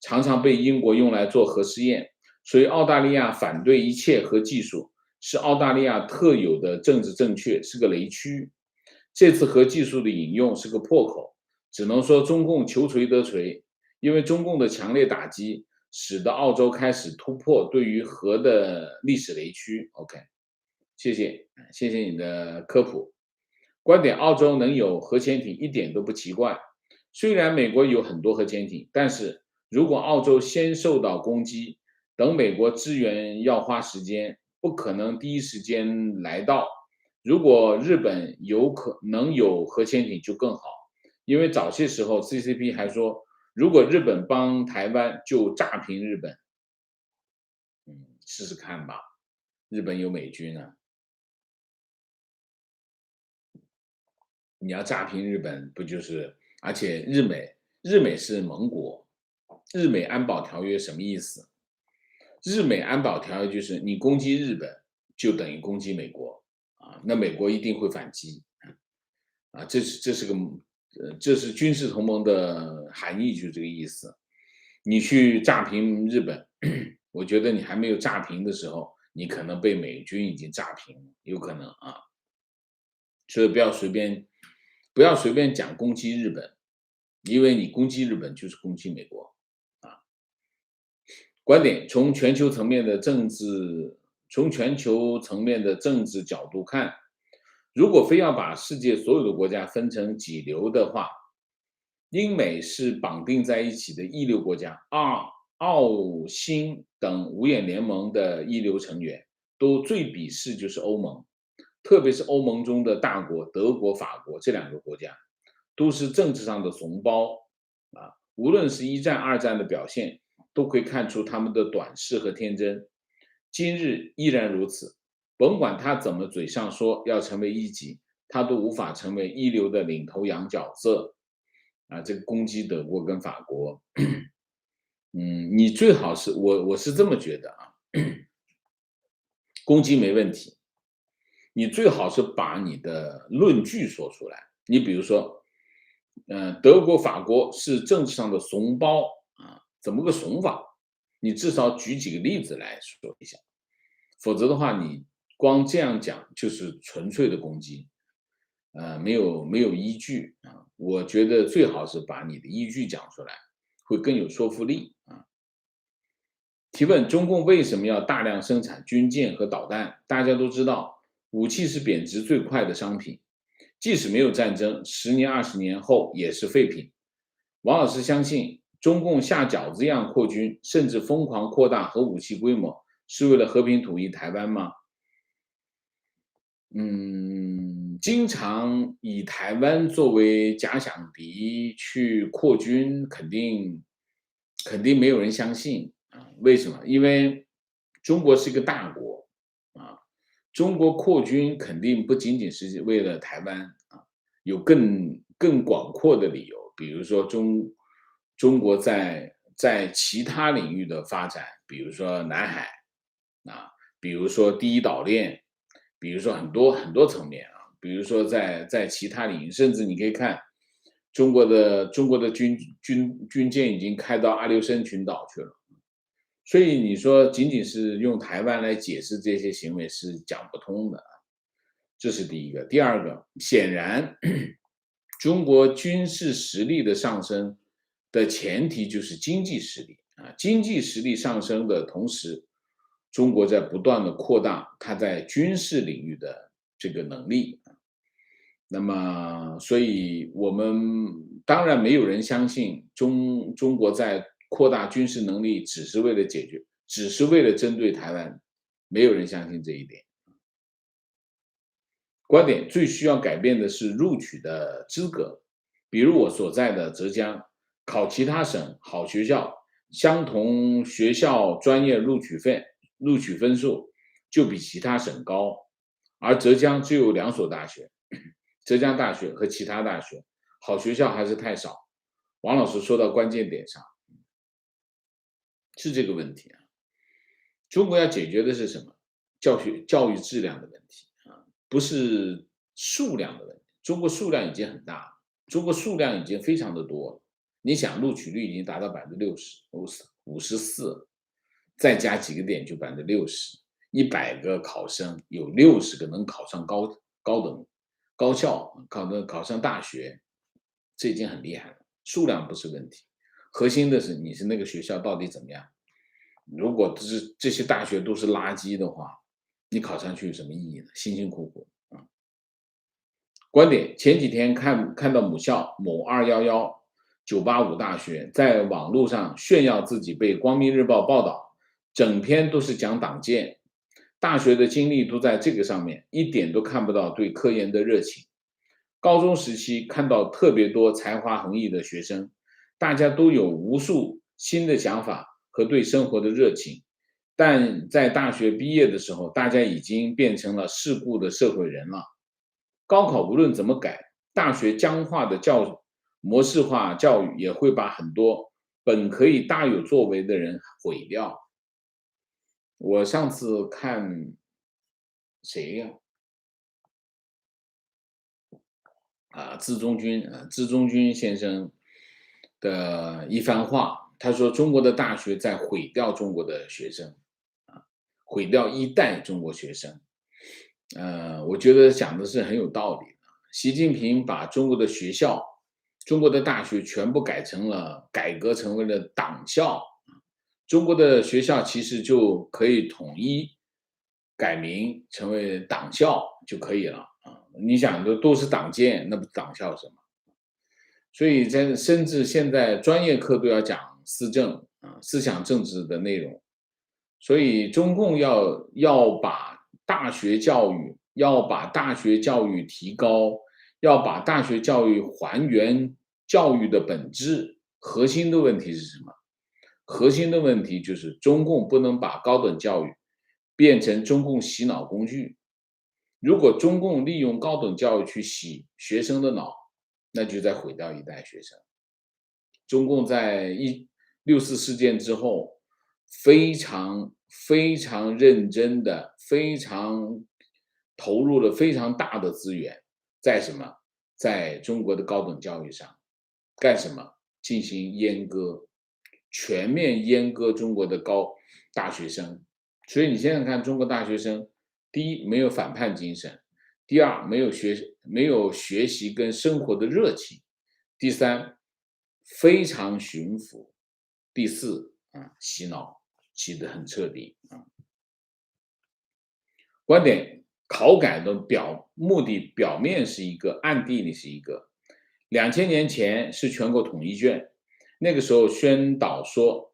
常常被英国用来做核试验，所以澳大利亚反对一切核技术是澳大利亚特有的政治正确，是个雷区。这次核技术的引用是个破口，只能说中共求锤得锤，因为中共的强烈打击使得澳洲开始突破对于核的历史雷区。OK，谢谢你的科普。观点：澳洲能有核潜艇一点都不奇怪。虽然美国有很多核潜艇，但是如果澳洲先受到攻击，等美国支援要花时间，不可能第一时间来到。如果日本能有核潜艇就更好，因为早些时候 CCP 还说，如果日本帮台湾就炸平日本。试试看吧，日本有美军呢，你要炸平日本，不就是？而且日美是盟国，日美安保条约什么意思？日美安保条约就是你攻击日本，就等于攻击美国啊，那美国一定会反击啊，这是军事同盟的含义，就是这个意思。你去炸平日本，我觉得你还没有炸平的时候，你可能被美军已经炸平了，有可能啊。所以不要随便讲攻击日本，因为你攻击日本就是攻击美国啊。观点：从全球层面的政治角度看，如果非要把世界所有的国家分成几流的话，英美是绑定在一起的一流国家，澳新等五眼联盟的一流成员都最鄙视就是欧盟，特别是欧盟中的大国德国、法国这两个国家，都是政治上的怂包啊。无论是一战、二战的表现，都可以看出他们的短视和天真。今日依然如此，甭管他怎么嘴上说要成为一级，他都无法成为一流的领头羊角色啊！这个攻击德国跟法国，你最好是我是这么觉得啊，攻击没问题，你最好是把你的论据说出来。你比如说，德国、法国是政治上的怂包啊，怎么个怂法？你至少举几个例子来说一下，否则的话，你光这样讲就是纯粹的攻击，没有依据啊。我觉得最好是把你的依据讲出来，会更有说服力啊。提问：中共为什么要大量生产军舰和导弹？大家都知道，武器是贬值最快的商品，即使没有战争，10年、20年后也是废品。王老师相信，中共下饺子一样扩军，甚至疯狂扩大核武器规模，是为了和平统一台湾吗？经常以台湾作为假想敌去扩军，肯定没有人相信啊。为什么？因为中国是一个大国啊，中国扩军肯定不仅仅是为了台湾啊，有更广阔的理由，比如说中国在其他领域的发展，比如说南海啊，比如说第一岛链，比如说很多很多层面啊。比如说在其他领域，甚至你可以看中国的军舰已经开到阿留申群岛去了，所以你说仅仅是用台湾来解释这些行为是讲不通的啊，这是第一个。第二个，显然中国军事实力的上升的前提就是经济实力啊，经济实力上升的同时，中国在不断的扩大它在军事领域的这个能力。那么，所以我们当然没有人相信中国在扩大军事能力只是为了解决，只是为了针对台湾，没有人相信这一点。观点最需要改变的是录取的资格，比如我所在的浙江，考其他省好学校，相同学校专业录取分数就比其他省高，而浙江只有2所大学，浙江大学和其他大学，好学校还是太少。王老师说到关键点上，是这个问题啊。中国要解决的是什么？教育质量的问题啊，不是数量的问题。中国数量已经很大了，中国数量已经非常的多了。你想录取率已经达到60%、54%，再加几个点就60%，100个考生有60个能考上高等高校，考上大学，这已经很厉害了。数量不是问题，核心的是你是那个学校到底怎么样。如果这些大学都是垃圾的话，你考上去有什么意义呢？辛辛苦苦啊。观点：前几天看到母校某211、985大学在网络上炫耀自己被光明日报报道，整篇都是讲党建，大学的精力都在这个上面，一点都看不到对科研的热情。高中时期看到特别多才华横溢的学生，大家都有无数新的想法和对生活的热情，但在大学毕业的时候，大家已经变成了世故的社会人了。高考无论怎么改，大学僵化的模式化教育也会把很多本可以大有作为的人毁掉。我上次看谁呀？字中军先生的一番话，他说中国的大学在毁掉中国的学生，毁掉一代中国学生。我觉得讲的是很有道理的。习近平把中国的学校、中国的大学全部改革成为了党校，中国的学校其实就可以统一改名成为党校就可以了啊！你想都是党建，那不党校什么？所以甚至现在专业课都要讲思政啊，思想政治的内容。所以中共要把大学教育提高，要把大学教育还原教育的本质。核心的问题是什么？核心的问题就是中共不能把高等教育变成中共洗脑工具。如果中共利用高等教育去洗学生的脑，那就在毁掉一代学生。中共在6·4事件之后，非常非常认真的、非常投入了非常大的资源，在什么？在中国的高等教育上，干什么？进行阉割，全面阉割中国的大学生。所以你现在看中国大学生，第一没有反叛精神，第二没有学习跟生活的热情，第三非常驯服，第四洗脑洗得很彻底啊。观点考改的目的表面是一个，暗地里是一个。2000年前是全国统一卷，那个时候宣导说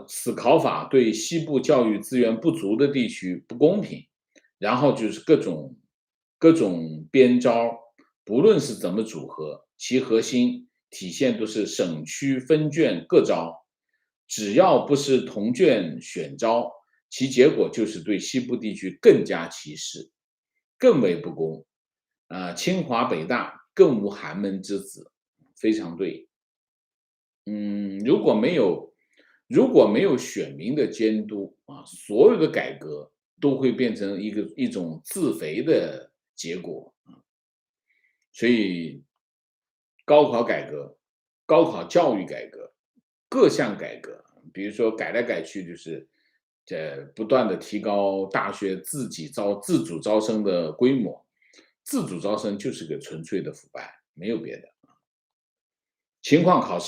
此考法对西部教育资源不足的地区不公平，然后就是各种各种编招，不论是怎么组合，其核心体现都是省区分卷各招，只要不是同卷选招，其结果就是对西部地区更加歧视，更为不公。清华北大更无寒门之子，非常对。嗯，如果没有选民的监督啊，所有的改革都会变成一种自肥的结果啊。所以，高考改革、高考教育改革、各项改革，比如说改来改去，就是不断的提高大学自主招生的规模。自主招生就是个纯粹的腐败，没有别的。情况考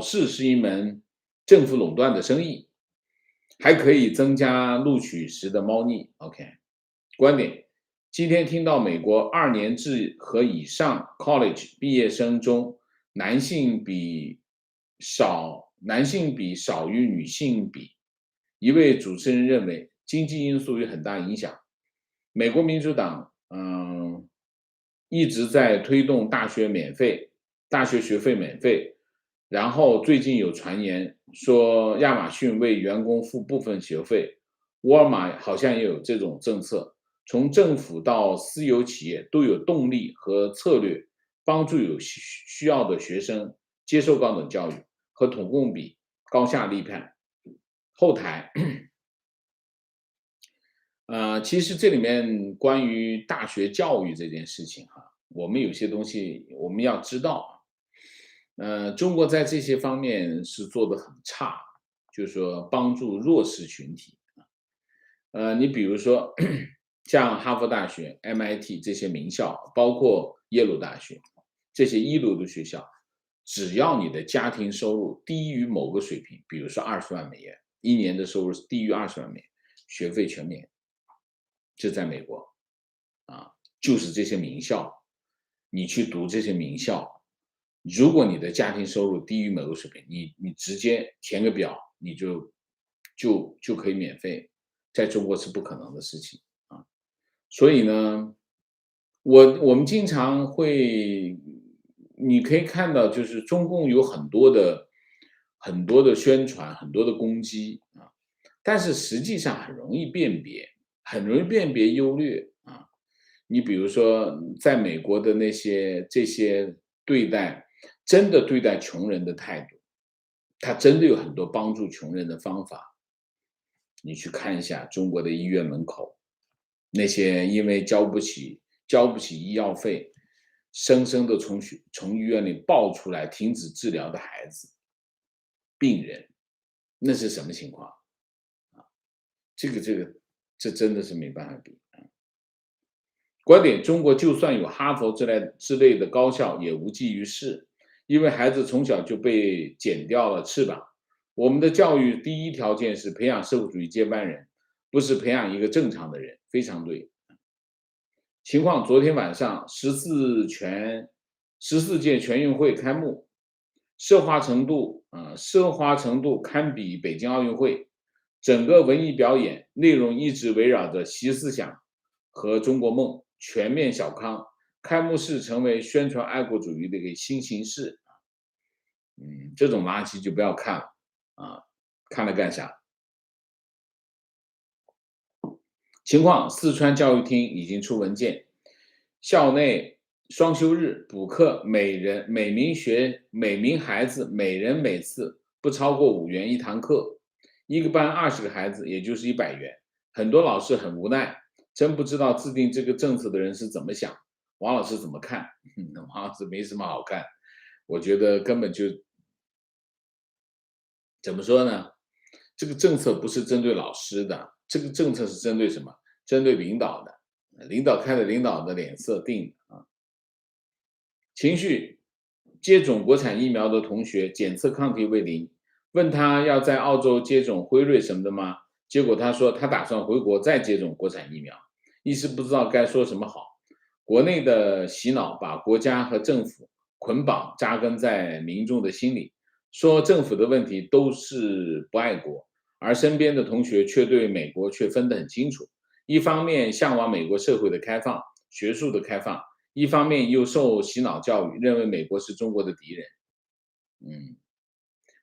试是一门政府垄断的生意，还可以增加录取时的猫腻。OK，观点：今天听到美国2年制和以上 college 毕业生中男性比少于女性比，一位主持人认为经济因素有很大影响。美国民主党一直在推动大学学费免费，然后最近有传言说亚马逊为员工付部分学费，沃尔玛好像也有这种政策。从政府到私有企业都有动力和策略帮助有需要的学生接受高等教育，和统共比高下立判。后台其实这里面关于大学教育这件事情哈，我们有些东西我们要知道。中国在这些方面是做得很差，就是说帮助弱势群体。你比如说像哈佛大学、MIT 这些名校，包括耶鲁大学这些一流的学校，只要你的家庭收入低于某个水平，比如说$20万，一年的收入低于$20万，学费全免。这在美国就是这些名校，你去读这些名校，如果你的家庭收入低于某个水平，你直接填个表，你就可以免费，在中国是不可能的事情啊。所以呢，我们经常会，你可以看到，就是中共有很多的宣传，很多的攻击啊，但是实际上很容易辨别优劣啊。你比如说，在美国的这些真的对待穷人的态度，他真的有很多帮助穷人的方法。你去看一下中国的医院门口，那些因为交不起医药费，生生的从医院里抱出来停止治疗的孩子、病人，那是什么情况？这真的是没办法比。观点：中国就算有哈佛之类的高校，也无济于事，因为孩子从小就被剪掉了翅膀。我们的教育第一条件是培养社会主义接班人，不是培养一个正常的人。非常对。情况：昨天晚上14届全运会开幕，奢华程度堪比北京奥运会。整个文艺表演内容一直围绕着习思想和中国梦，全面小康。开幕式成为宣传爱国主义的一个新形式。这种垃圾就不要看了啊，看了干啥？情况：四川教育厅已经出文件，校内双休日补课，每名孩子每人每次不超过5元一堂课，一个班20个孩子，也就是100元。很多老师很无奈，真不知道制定这个政策的人是怎么想。王老师怎么看？王老师没什么好看，我觉得根本就怎么说呢？这个政策不是针对老师的，这个政策是针对什么？针对领导的，看着领导的脸色定的啊。情绪：接种国产疫苗的同学检测抗体为0，问他要在澳洲接种辉瑞什么的吗？结果他说他打算回国再接种国产疫苗，一时不知道该说什么好。国内的洗脑把国家和政府捆绑扎根在民众的心里，说政府的问题都是不爱国，而身边的同学却对美国却分得很清楚。一方面向往美国社会的开放，学术的开放，一方面又受洗脑教育，认为美国是中国的敌人。嗯，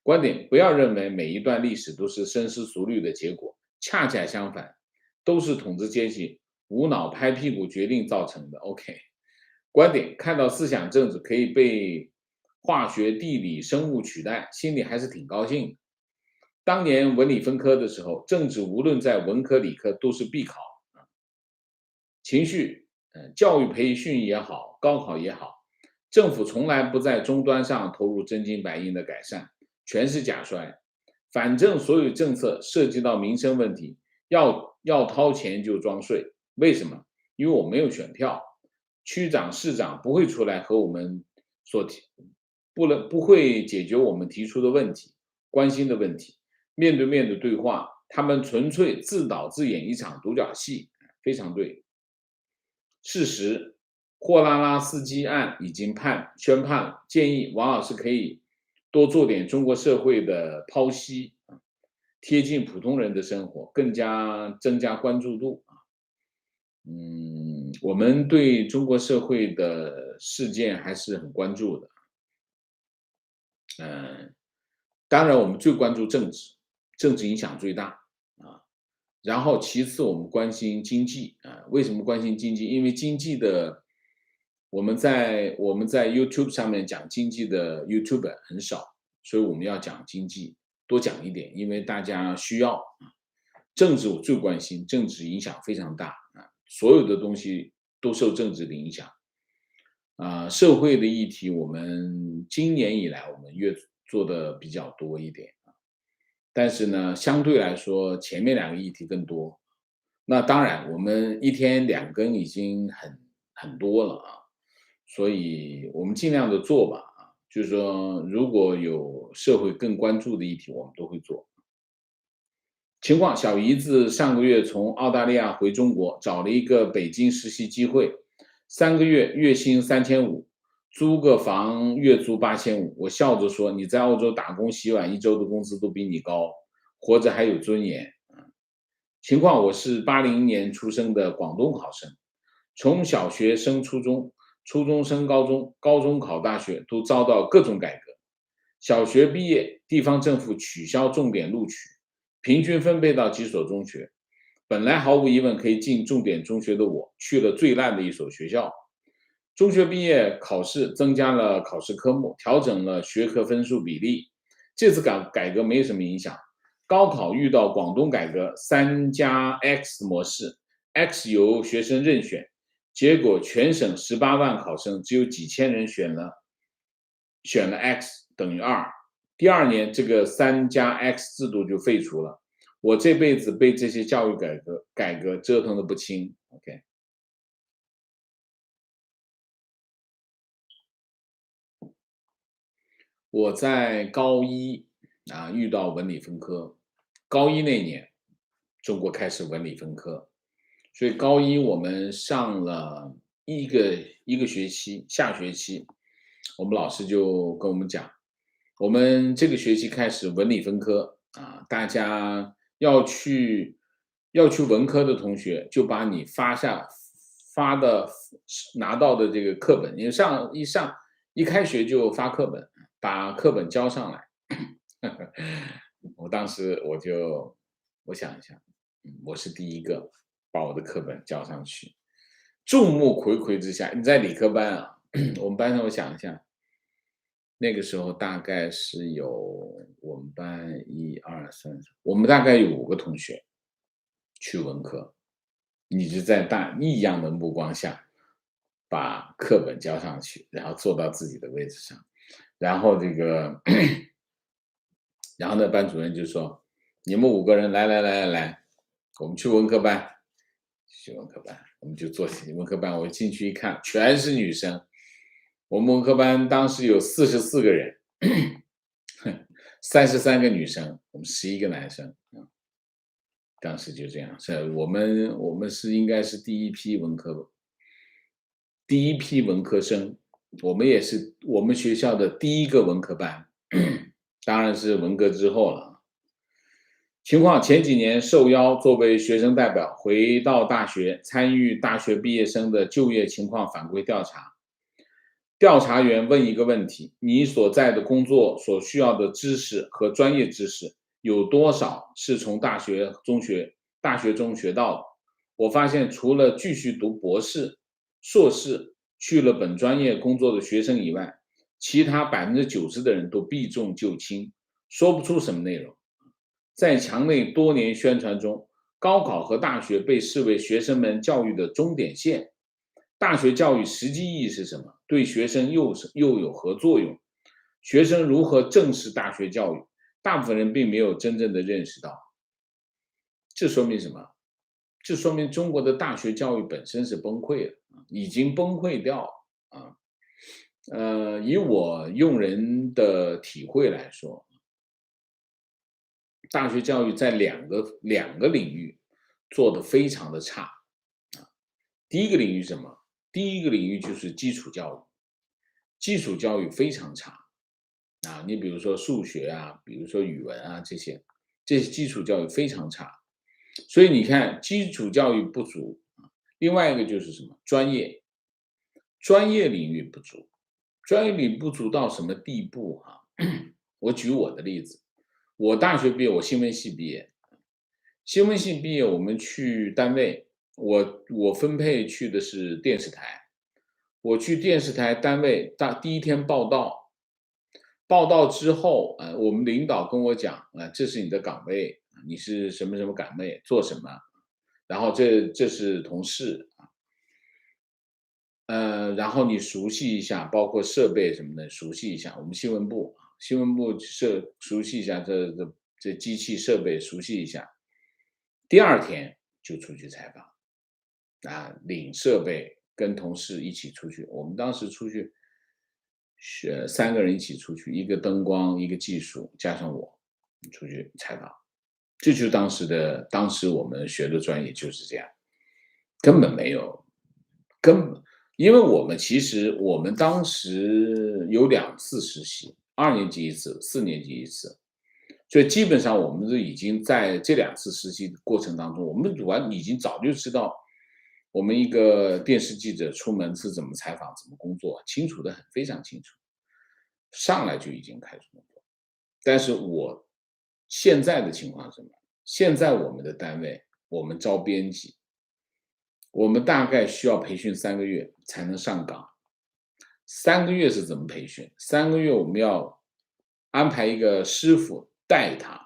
观点不要认为每一段历史都是深思熟虑的结果，恰恰相反，都是统治阶级无脑拍屁股决定造成的。OK，观点看到思想政治可以被化学、地理、生物取代，心里还是挺高兴的。当年文理分科的时候，政治无论在文科、理科都是必考。情绪，教育培训也好，高考也好，政府从来不在终端上投入真金白银的改善，全是假摔。反正所有政策涉及到民生问题，要掏钱就装睡。为什么？因为我没有选票，区长、市长不会出来和我们所提，不会解决我们提出的问题、关心的问题。面对面的对话，他们纯粹自导自演一场独角戏，非常对。事实，货拉拉司机案已经宣判了，建议王老师可以多做点中国社会的剖析，贴近普通人的生活，更加增加关注度。我们对中国社会的事件还是很关注的。当然我们最关注政治，政治影响最大啊。然后其次我们关心经济啊，为什么关心经济？因为经济的我们在 YouTube 上面讲经济的 YouTuber 很少，所以我们要讲经济，多讲一点，因为大家需要啊。政治我最关心，政治影响非常大啊，所有的东西都受政治的影响啊。社会的议题，我们今年以来我们越做的比较多一点。但是呢，相对来说，前面2个议题更多。那当然，我们一天2更已经很多了啊，所以我们尽量的做吧啊，就是说，如果有社会更关注的议题，我们都会做。情况，小姨子上个月从澳大利亚回中国，找了一个北京实习机会，3个月月薪3500，租个房月租8500。我笑着说：“你在澳洲打工洗碗1周的工资都比你高，活着还有尊严。”情况，我是80年出生的广东考生，从小学升初中，初中升高中，高中考大学，都遭到各种改革。小学毕业，地方政府取消重点录取，平均分配到几所中学。本来毫无疑问可以进重点中学的我，去了最烂的一所学校。中学毕业考试增加了考试科目，调整了学科分数比例。这次改革没什么影响。高考遇到广东改革3+X 模式 ，X 由学生任选，结果全省18万考生只有几千人选了 X 等于2。第2年这个3+X 制度就废除了。我这辈子被这些教育改革折腾的不轻。OK。我在高一遇到文理分科，高一那年，中国开始文理分科，所以高一我们上了一个学期，下学期，我们老师就跟我们讲，我们这个学期开始文理分科啊，大家要去文科的同学就把你拿到的这个课本，因为一开学就发课本。把课本交上来。我当时我想一下，我是第一个把我的课本交上去。众目睽睽之下，你在理科班啊，我们班上我想一下，那个时候大概是有我们班1、2、3，我们大概有5个同学去文科，你就在异样的目光下把课本交上去，然后坐到自己的位置上。然后然后呢，班主任就说：“你们5个人来，我们去文科班。”去文科班，我们就坐文科班。我进去一看，全是女生。我们文科班当时有44个人，33个女生，我们11个男生。当时就这样，是我们应该是第一批文科生。我们也是我们学校的第一个文科班，当然是文革之后了。情况前几年受邀作为学生代表回到大学，参与大学毕业生的就业情况反馈调查。调查员问一个问题：你所在的工作所需要的知识和专业知识有多少是从大学中学到的？我发现，除了继续读博士、硕士去了本专业工作的学生以外，其他90%的人都避重就轻，说不出什么内容。在墙内多年宣传中，高考和大学被视为学生们教育的终点线。大学教育实际意义是什么？对学生又有何作用？学生如何正视大学教育？大部分人并没有真正的认识到。这说明什么？这说明中国的大学教育本身是崩溃了，已经崩溃掉了啊。以我用人的体会来说，大学教育在两个领域做得非常的差啊。第一个领域是什么？第一个领域就是基础教育，基础教育非常差啊。你比如说数学啊，比如说语文啊，这些基础教育非常差。所以你看，基础教育不足啊。另外一个就是什么？专业领域不足。专业领域不足到什么地步啊？我举我的例子，我大学毕业，我新闻系毕业，新闻系毕业，我们去单位，我分配去的是电视台，我去电视台单位第一天报道，报道之后，我们领导跟我讲，这是你的岗位，你是什么什么岗位，做什么，然后这是同事，然后你熟悉一下，包括设备什么的，熟悉一下。我们新闻部熟悉一下这机器设备，熟悉一下。第二天就出去采访，领设备，跟同事一起出去。我们当时出去，3个人一起出去，一个灯光，一个技术，加上我，出去采访。这就是当时我们学的专业就是这样，根本没有，根本因为我们当时有2次实习，2年级一次，4年级一次，所以基本上我们都已经在这2次实习过程当中，我们已经早就知道，我们一个电视记者出门是怎么采访、怎么工作，清楚的很，非常清楚，上来就已经开始工作。但是我现在的情况是什么？现在我们的单位，我们招编辑，我们大概需要培训3个月才能上岗。3个月是怎么培训？3个月我们要安排一个师傅带他，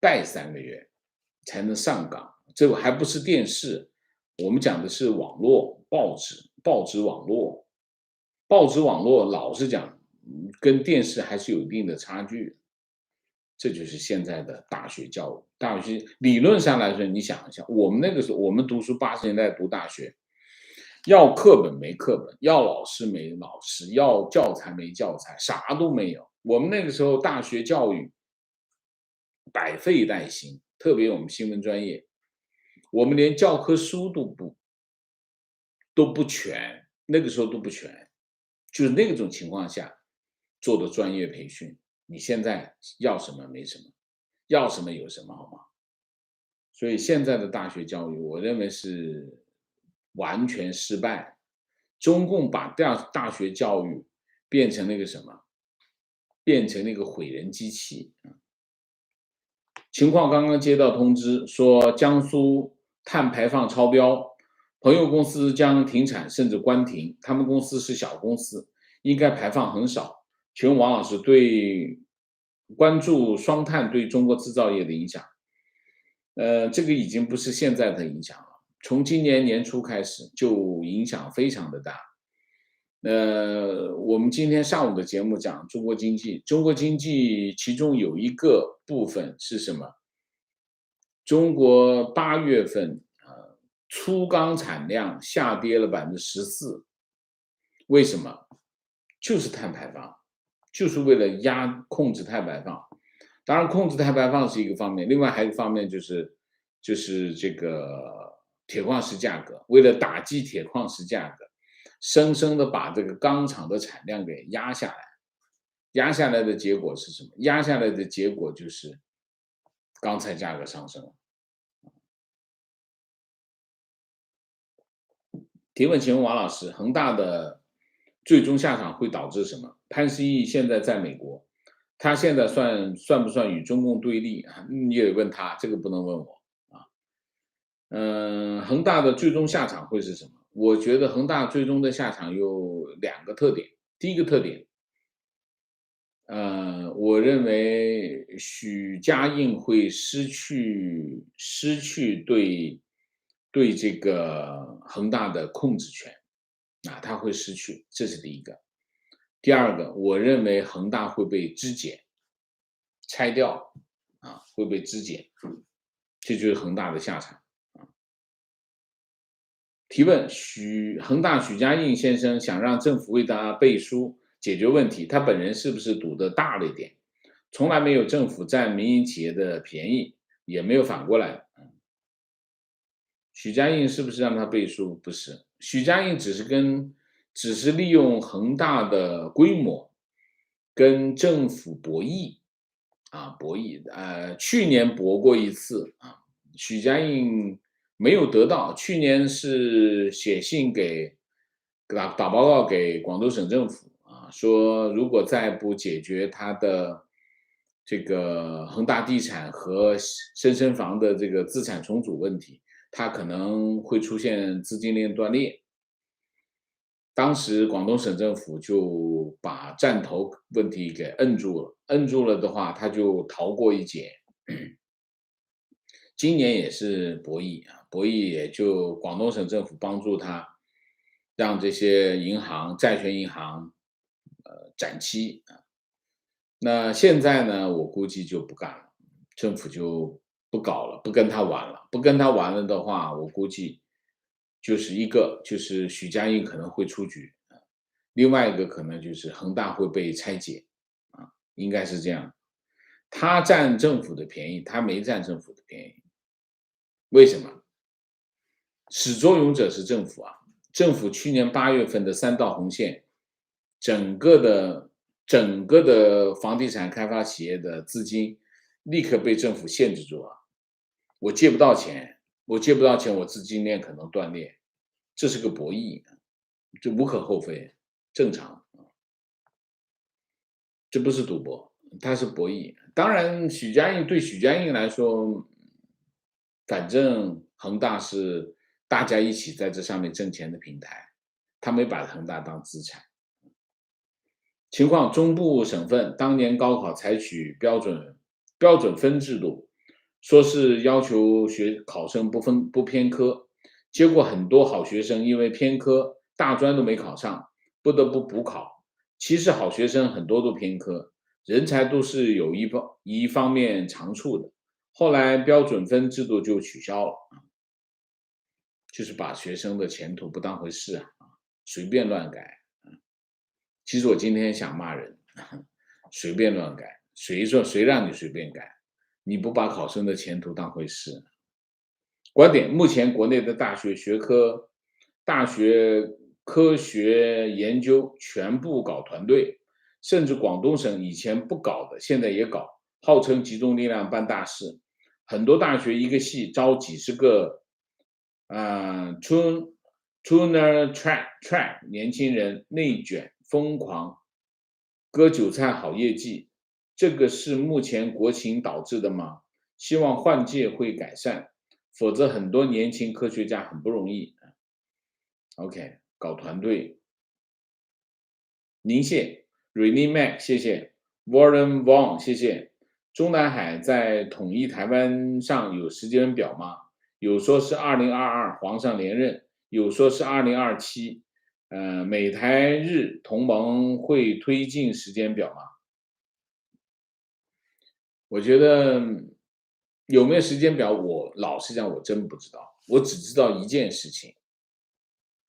带3个月才能上岗。这个还不是电视，我们讲的是网络、报纸网络。报纸网络老实讲，跟电视还是有一定的差距。这就是现在的大学教育。大学理论上来说，你想一下，我们那个时候，我们读书80年代读大学，要课本没课本，要老师没老师，要教材没教材，啥都没有。我们那个时候大学教育百废待兴，特别我们新闻专业，我们连教科书都不全，那个时候都不全，就是那种情况下做的专业培训。你现在要什么没什么，要什么有什么，好吗？所以现在的大学教育，我认为是完全失败。中共把大学教育变成那个什么，变成那个毁人机器。情况刚刚接到通知，说江苏碳排放超标，朋友公司将停产甚至关停。他们公司是小公司，应该排放很少。请问王老师关注双碳对中国制造业的影响？这个已经不是现在的影响了，从今年年初开始就影响非常的大。我们今天上午的节目讲中国经济，中国经济其中有一个部分是什么？中国8月份粗钢产量下跌了14%，为什么？就是碳排放，就是为了控制碳排放。当然，控制碳排放是一个方面，另外还有一个方面就是这个铁矿石价格，为了打击铁矿石价格，生生的把这个钢厂的产量给压下来。压下来的结果是什么？压下来的结果就是钢材价格上升了。提问，请问王老师，恒大的最终下场会导致什么？潘石屹现在在美国，他现在算不算与中共对立啊？你也问他，这个不能问我啊。恒大的最终下场会是什么？我觉得恒大最终的下场有两个特点。第一个特点，我认为许家印会失去对这个恒大的控制权，啊，他会失去，这是第一个。第二个，我认为恒大会被肢解、拆掉，啊，会被肢解，这就是恒大的下场。提问：恒大许家印先生想让政府为他背书解决问题，他本人是不是赌的大了一点？从来没有政府占民营企业的便宜，也没有反过来。许家印是不是让他背书？不是，许家印只是利用恒大的规模跟政府博弈啊，博弈。去年博过一次啊，许家印没有得到。去年是写信打报告给广东省政府啊，说如果再不解决他的这个恒大地产和深深房的这个资产重组问题，它可能会出现资金链断裂。当时广东省政府就把战投问题给摁住了，摁住了的话，他就逃过一劫。今年也是博弈啊，博弈也就广东省政府帮助他，让这些银行、债权银行，展期啊。那现在呢，我估计就不干了，政府就不搞了，不跟他玩了。不跟他玩了的话，我估计就是许家印可能会出局，另外一个可能就是恒大会被拆解，啊，应该是这样。他占政府的便宜，他没占政府的便宜，为什么？始作俑者是政府啊！政府去年8月份的3道红线，整个的房地产开发企业的资金立刻被政府限制住了。我借不到钱，我资金链可能断裂，这是个博弈，这无可厚非，正常，这不是赌博，它是博弈。当然，对许家印来说，反正恒大是大家一起在这上面挣钱的平台，他没把恒大当资产。情况，中部省份当年高考采取标准分制度，说是要求考生不偏科，结果很多好学生因为偏科，大专都没考上，不得不补考。其实好学生很多都偏科，人才都是有一方面长处的。后来标准分制度就取消了，就是把学生的前途不当回事啊，随便乱改。其实我今天想骂人，随便乱改，谁让你随便改？你不把考生的前途当回事？观点：目前国内的大学科学研究全部搞团队，甚至广东省以前不搞的，现在也搞，号称集中力量办大事。很多大学一个系招几十个，tuner track 年轻人内卷疯狂，割韭菜好业绩，这个是目前国情导致的吗？希望换届会改善，否则很多年轻科学家很不容易。OK，搞团队。您谢 Renee Mac， 谢谢 Warren Wong， 谢谢。中南海在统一台湾上有时间表吗？有说是2022皇上连任，有说是2027。美台日同盟会推进时间表吗？我觉得有没有时间表，我老实讲，我真不知道。我只知道一件事情，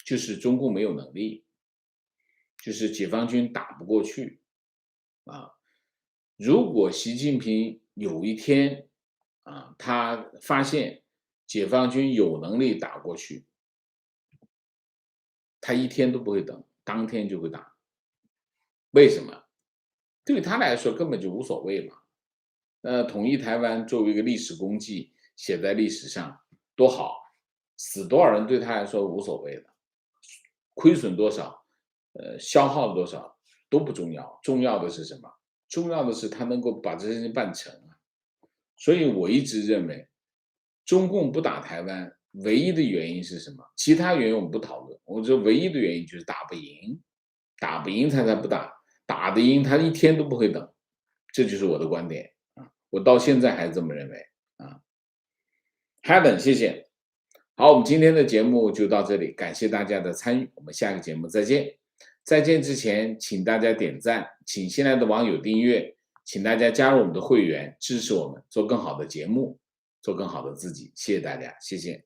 就是中共没有能力，就是解放军打不过去啊。如果习近平有一天他发现解放军有能力打过去，他一天都不会等，当天就会打。为什么？对他来说根本就无所谓嘛。统一台湾作为一个历史功绩写在历史上多好，死多少人对他来说无所谓的，亏损多少，消耗多少都不重要，重要的是什么？重要的是他能够把这事情办成啊。所以我一直认为，中共不打台湾唯一的原因是什么？其他原因我们不讨论，我说唯一的原因就是打不赢，打不赢他才不打，打得赢他一天都不会等，这就是我的观点啊，我到现在还是这么认为啊。Heaven，谢谢。好，我们今天的节目就到这里，感谢大家的参与，我们下个节目再见。再见之前，请大家点赞，请新来的网友订阅，请大家加入我们的会员，支持我们做更好的节目，做更好的自己。谢谢大家，谢谢。